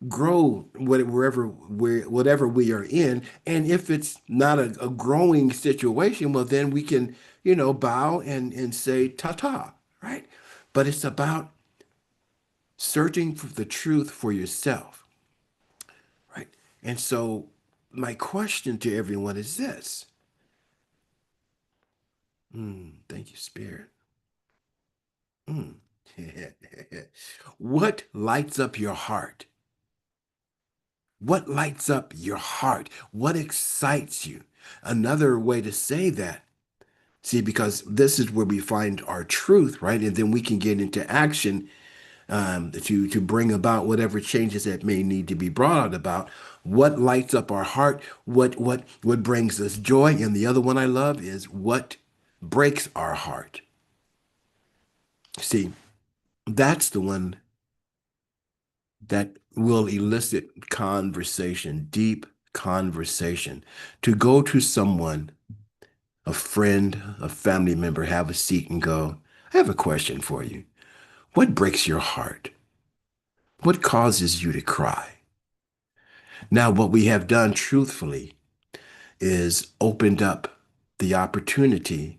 grow whatever we are in. And if it's not a growing situation, well, then we can, bow and say ta-ta, right? But it's about searching for the truth for yourself, right? And so my question to everyone is this. Thank you, Spirit. What lights up your heart? What lights up your heart? What excites you? Another way to say that, see, because this is where we find our truth, right? And then we can get into action to bring about whatever changes that may need to be brought about. What lights up our heart? What brings us joy? And the other one I love is what breaks our heart. See, that's the one that will elicit conversation, deep conversation. To go to someone, a friend, a family member, have a seat and go, I have a question for you. What breaks your heart? What causes you to cry? Now, what we have done truthfully is opened up the opportunity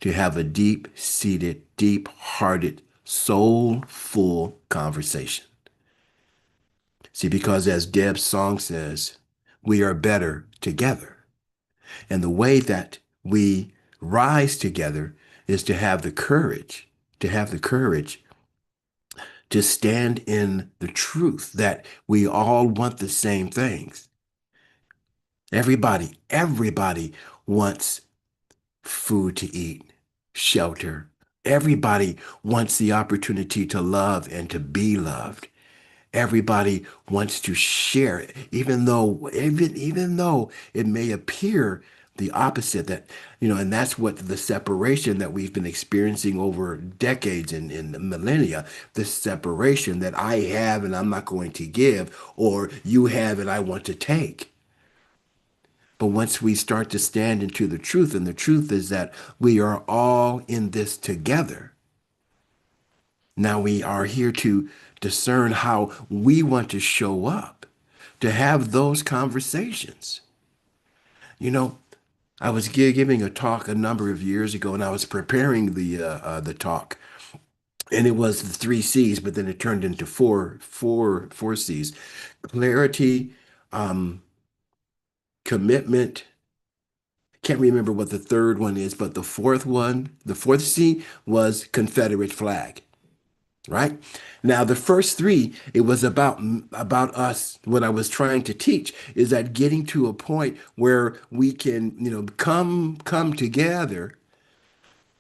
to have a deep-seated, deep-hearted, soulful conversation. See, because as Deb's song says, we are better together. And the way that we rise together is to have the courage to stand in the truth that we all want the same things. Everybody wants food to eat, shelter. Everybody wants the opportunity to love and to be loved. Everybody wants to share it, even though it may appear the opposite, that and that's what the separation that we've been experiencing over decades and millennia, this separation that I have and I'm not going to give, or you have and I want to take. But once we start to stand into the truth, and the truth is that we are all in this together. Now we are here to discern how we want to show up, to have those conversations. I was giving a talk a number of years ago, and I was preparing the talk, and it was the 3 C's, but then it turned into four C's: clarity, commitment. Can't remember what the third one is, but the fourth C was Confederate flag. Right? Now, the first three, it was about us. What I was trying to teach is that getting to a point where we can, come together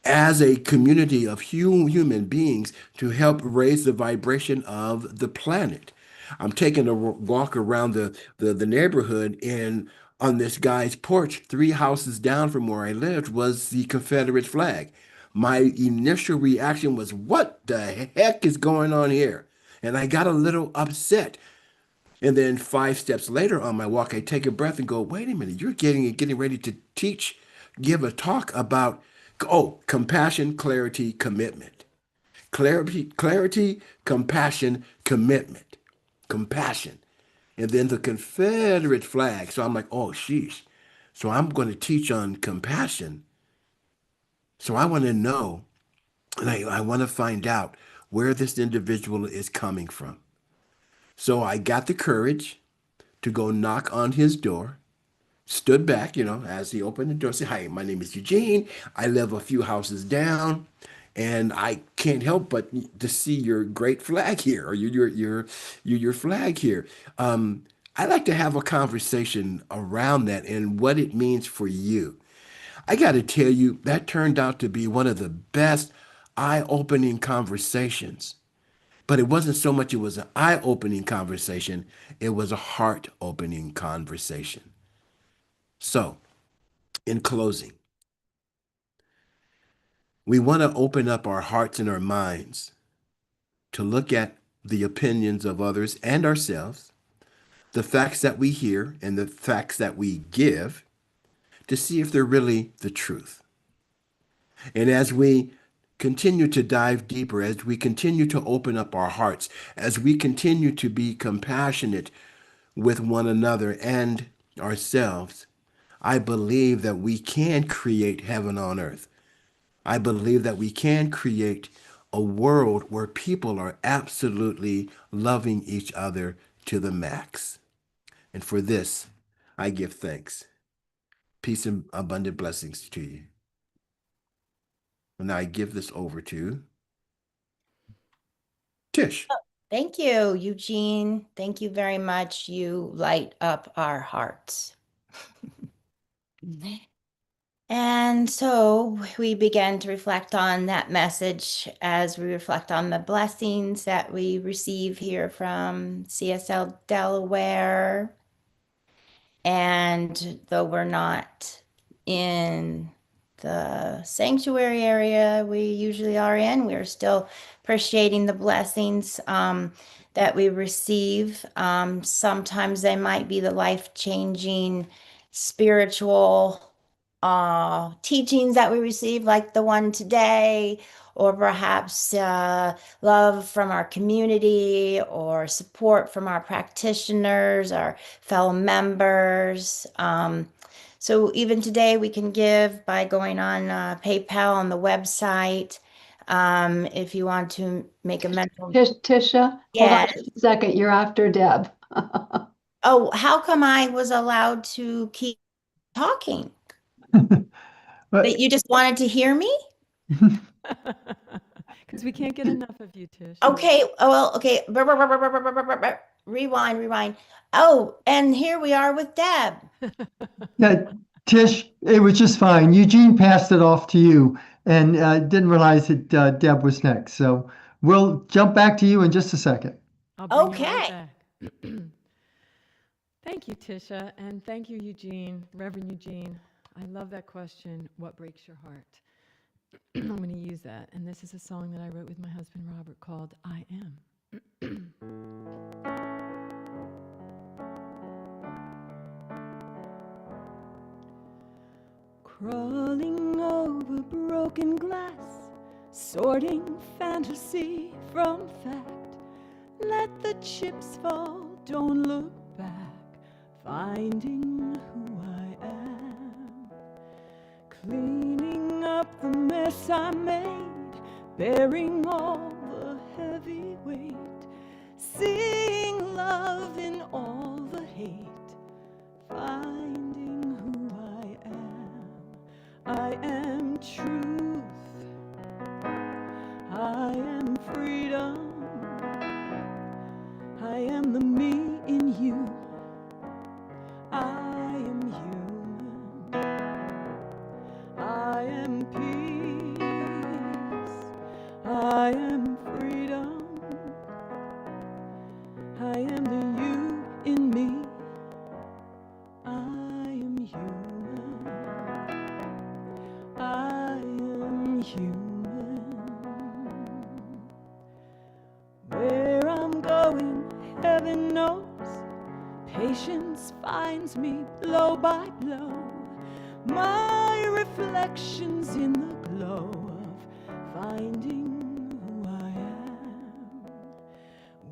as a community of human beings to help raise the vibration of the planet. I'm taking a walk around the neighborhood, and on this guy's porch, 3 houses down from where I lived, was the Confederate flag. My initial reaction was, what the heck is going on here? And I got a little upset. And then 5 steps later on my walk, I take a breath and go, wait a minute, you're getting ready to give a talk about, compassion, clarity, commitment. Clarity, compassion, commitment. Compassion. And then the Confederate flag. So I'm like, oh, sheesh. So I'm going to teach on compassion. So I want to know, and I want to find out where this individual is coming from. So I got the courage to go knock on his door, stood back, as he opened the door, said, hi, my name is Eugene. I live a few houses down, and I can't help but to see your great flag here, or your flag here. I like to have a conversation around that and what it means for you. I got to tell you, that turned out to be one of the best eye-opening conversations. But it wasn't so much it was an eye-opening conversation, it was a heart-opening conversation. So, in closing, we want to open up our hearts and our minds to look at the opinions of others and ourselves, the facts that we hear and the facts that we give, to see if they're really the truth. And as we continue to dive deeper, as we continue to open up our hearts, as we continue to be compassionate with one another and ourselves, I believe that we can create heaven on earth. I believe that we can create a world where people are absolutely loving each other to the max. And for this, I give thanks. Peace and abundant blessings to you. And now I give this over to Tish. Thank you, Eugene. Thank you very much. You light up our hearts. And so we began to reflect on that message as we reflect on the blessings that we receive here from CSL Delaware. And though we're not in the sanctuary area we usually are in, we're still appreciating the blessings that we receive. Sometimes they might be the life-changing spiritual teachings that we receive, like the one today, or perhaps love from our community or support from our practitioners, our fellow members. So even today we can give by going on PayPal on the website. If you want to make a mental... Tisha, hold Yeah. on just a second. You're after Deb. Oh, how come I was allowed to keep talking? But That you just wanted to hear me? Because we can't get enough of you, Tish. Okay. Oh, well, okay. Rewind. Oh, and here we are with Deb. Yeah, Tish, it was just fine. Eugene passed it off to you and didn't realize that Deb was next. So we'll jump back to you in just a second. I'll bring you Okay. right back. Thank you, Tisha, and thank you, Eugene, Reverend Eugene. I love that question, what breaks your heart? I'm going to use that, and this is a song that I wrote with my husband, Robert, called I Am. Crawling over broken glass, sorting fantasy from fact. Let the chips fall, don't look back, finding who I am. Cleaning up the mess I made, bearing all the heavy weight, seeing love in all the hate, finding who I am. I am truth, I am freedom, I am the me in you, I am human, I am peace, I am freedom, I am the you in me, I am human, I am human. Where I'm going, heaven knows, patience finds me blow by blow. My reflections in the glow of finding who I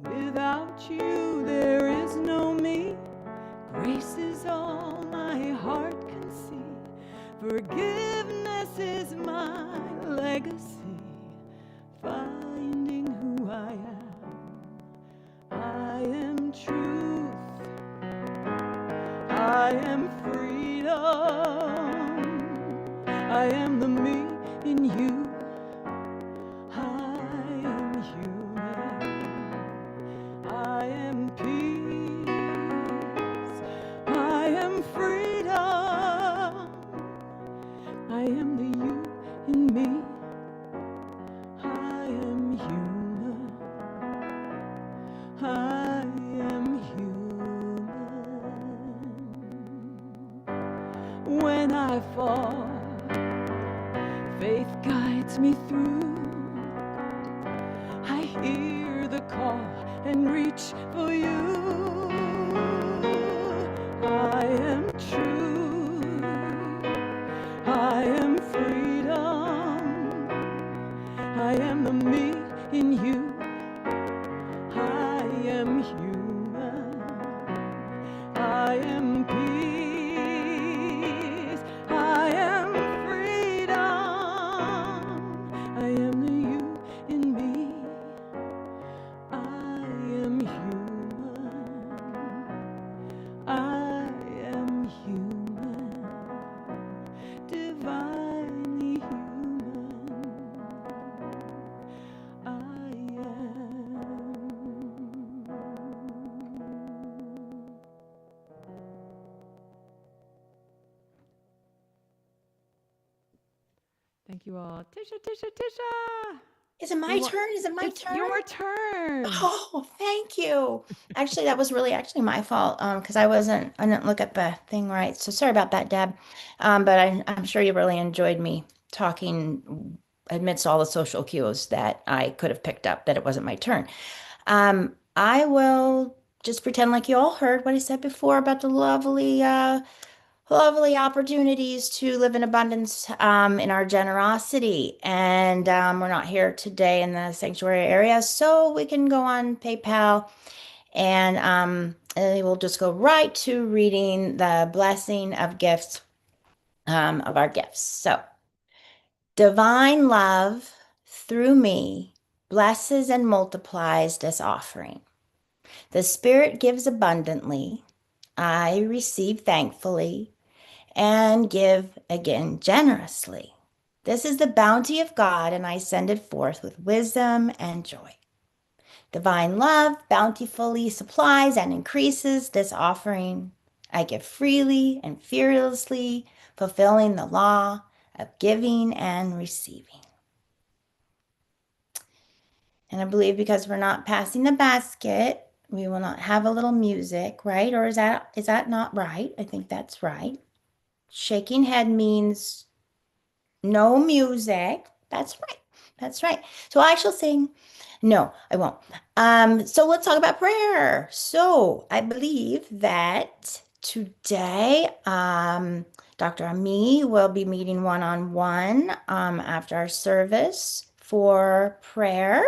am. Without you, there is no me. Grace is all my heart can see. Forgiveness is my legacy. Finding who I am. I am truth. I am freedom. I am the me in you. I am human. I am peace. I am freedom. I am the you in me. I am human. I am human. When I fall, faith guides me through. I hear the call and reach for you. I am true. I am freedom. I am the me in you. I am human. I am peace. I am freedom. I am the you in me. I am human. I am human. Divinely human. I am. Thank you all. Tisha, Tisha, Tisha. Is it my You wa- turn? Is it my It's turn? your turn. Oh, thank you. Actually, that was really actually my fault because I didn't look at the thing right. So sorry about that, Deb. But I'm sure you really enjoyed me talking amidst all the social cues that I could have picked up that it wasn't my turn. I will just pretend like you all heard what I said before about the lovely opportunities to live in abundance in our generosity. And we're not here today in the sanctuary area, so we can go on PayPal and we'll just go right to reading the blessing of gifts of our gifts. So, divine love through me blesses and multiplies this offering. The Spirit gives abundantly. I receive thankfully and give again generously. This is the bounty of God, and I send it forth with wisdom and joy. Divine love bountifully supplies and increases this offering. I give freely and fearlessly, fulfilling the law of giving and receiving. And I believe because we're not passing the basket, we will not have a little music, right? Or is that not right? I think that's right. Shaking head means no music. That's right. That's right. So I shall sing. No, I won't. So let's talk about prayer. So I believe that today, Dr. Ami will be meeting one-on-one after our service for prayer.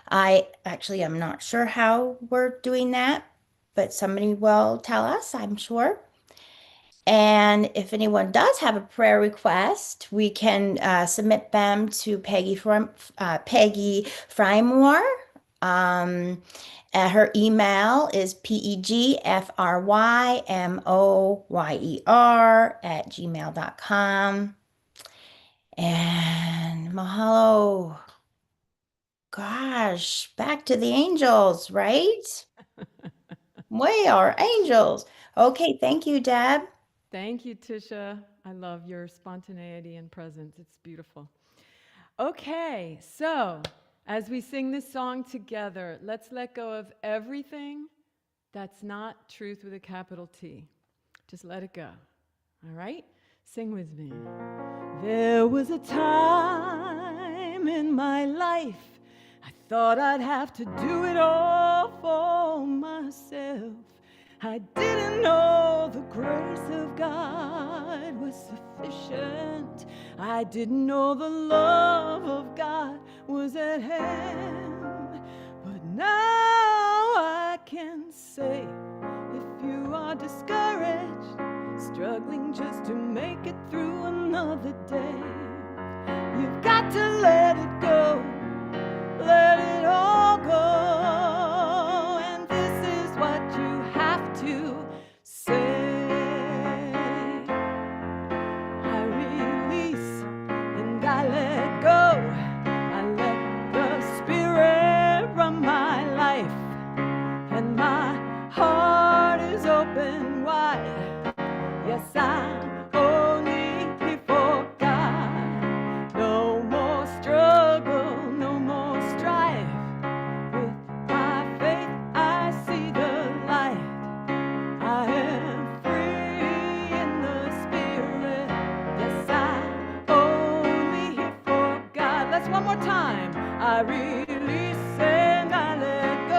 I actually am not sure how we're doing that, but somebody will tell us, I'm sure. And if anyone does have a prayer request, we can submit them to Peggy Frymore. Her email is pegfrymoyer@gmail.com. And mahalo. Gosh, back to the angels, right? We are angels. Okay, thank you, Deb. Thank you, Tisha. I love your spontaneity and presence. It's beautiful. Okay, so as we sing this song together, let's let go of everything that's not truth with a capital T. Just let it go. All right? Sing with me. There was a time in my life I thought I'd have to do it all for myself. I didn't know the grace of God was sufficient. I didn't know the love of God was at hand. But now I can say, if you are discouraged, struggling just to make it through another day, you've got to let it go. Let it all go. And this is what you have to say. I release and I let go. I let the Spirit run my life. And my heart is open wide. Yes, I'm only here for God. No more struggle, no more strife. With my faith, I see the light. I am free in the Spirit. Yes, I'm only here for God. Let's one more time. I release and I let go.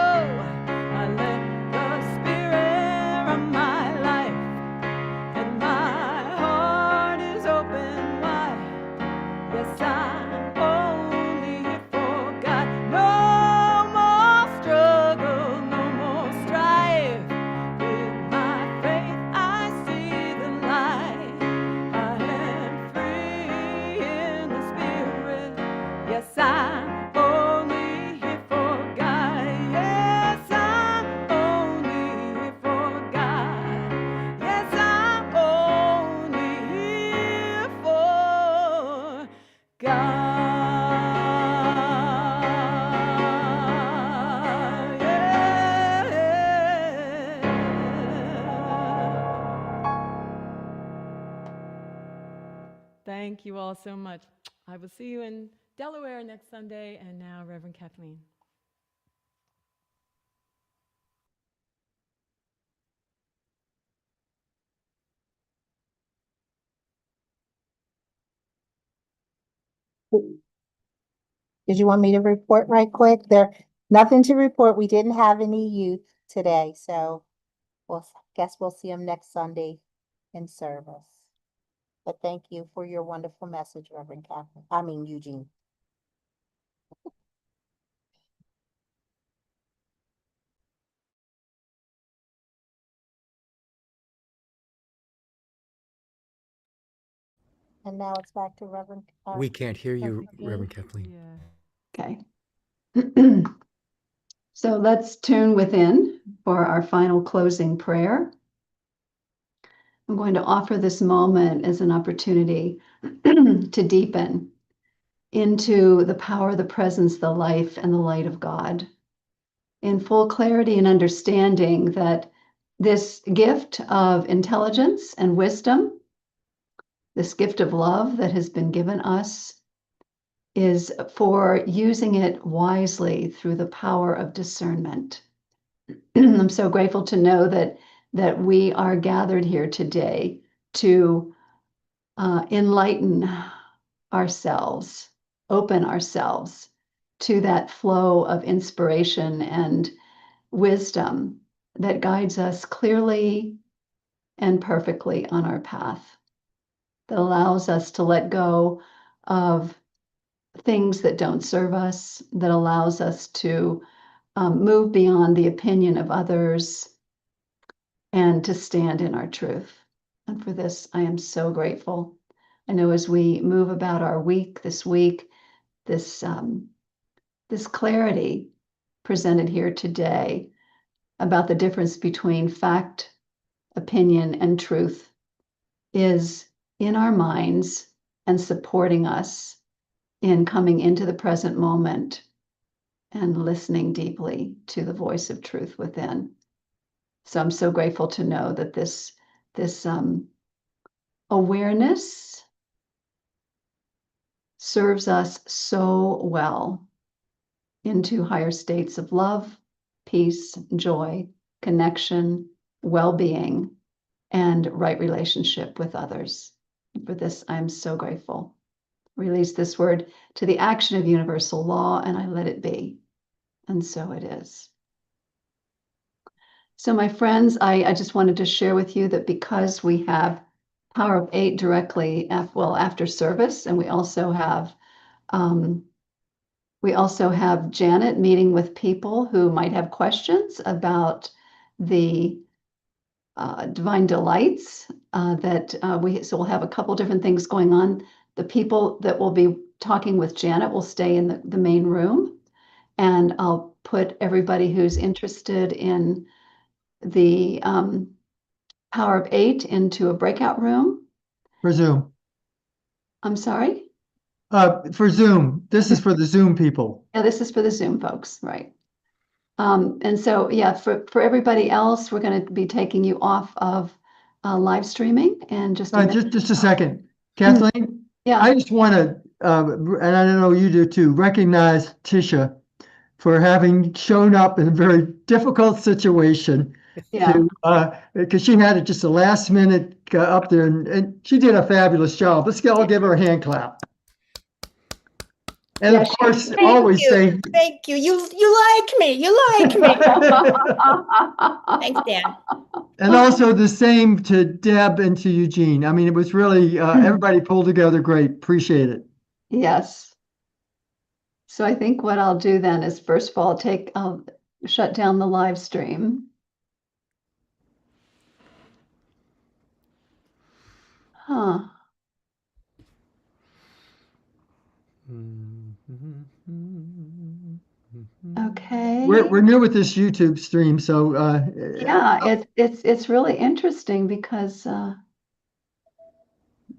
I let the Spirit run my life. And my heart is open wide. Yes, I'm only here for God. No more struggle, no more strife. With my faith, I see the light. I am free in the Spirit. Yes, I'm only here for God. Yes, I'm only here for God. Yes, I'm only here for God. Thank you all so much. I will see you in Delaware next Sunday. And now, Reverend Kathleen. Did you want me to report right quick? Nothing to report. We didn't have any youth today, so guess we'll see them next Sunday in service. But thank you for your wonderful message, Reverend Catherine. I mean, Eugene. And now it's back to Reverend. We can't hear you, Dr. Dean. Reverend Kathleen. Yeah. Okay. So let's tune within for our final closing prayer. I'm going to offer this moment as an opportunity to deepen into the power, the presence, the life, and the light of God, in full clarity and understanding that this gift of intelligence and wisdom, this gift of love that has been given us, is for using it wisely through the power of discernment. I'm so grateful to know that we are gathered here today to enlighten ourselves, open ourselves to that flow of inspiration and wisdom that guides us clearly and perfectly on our path, that allows us to let go of things that don't serve us, that allows us to move beyond the opinion of others and to stand in our truth. And for this, I am so grateful. I know as we move about our week, this clarity presented here today about the difference between fact, opinion, and truth is in our minds and supporting us in coming into the present moment and listening deeply to the voice of truth within. So I'm so grateful to know that this awareness serves us so well into higher states of love, peace, joy, connection, well-being, and right relationship with others. For this, I'm so grateful. Release this word to the action of universal law, and I let it be. And so it is. So my friends, I just wanted to share with you that because we have Power of 8 directly after service, and we also have Janet meeting with people who might have questions about the Divine Delights. So we'll have a couple different things going on. The people that will be talking with Janet will stay in the main room, and I'll put everybody who's interested in the Power of 8 into a breakout room. For Zoom. I'm sorry? For Zoom. This is for the Zoom people. Yeah, this is for the Zoom folks, right? And so, yeah, for everybody else, we're going to be taking you off of live streaming and just a minute. Just a second. Kathleen, Yeah. I just want to, and I know you do too, recognize Tisha for having shown up in a very difficult situation. Yeah. Because she had just a last minute up there, and she did a fabulous job. Let's all give her a hand clap. And of course, always say thank you. You like me. You like me. Thanks, Dan. And also the same to Deb and to Eugene. I mean, it was really everybody pulled together great. Appreciate it. Yes. So I think what I'll do then is, first of all, I'll shut down the live stream. Huh. Okay. We're new with this YouTube stream, so yeah, it's really interesting because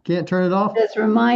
can't turn it off. it's remind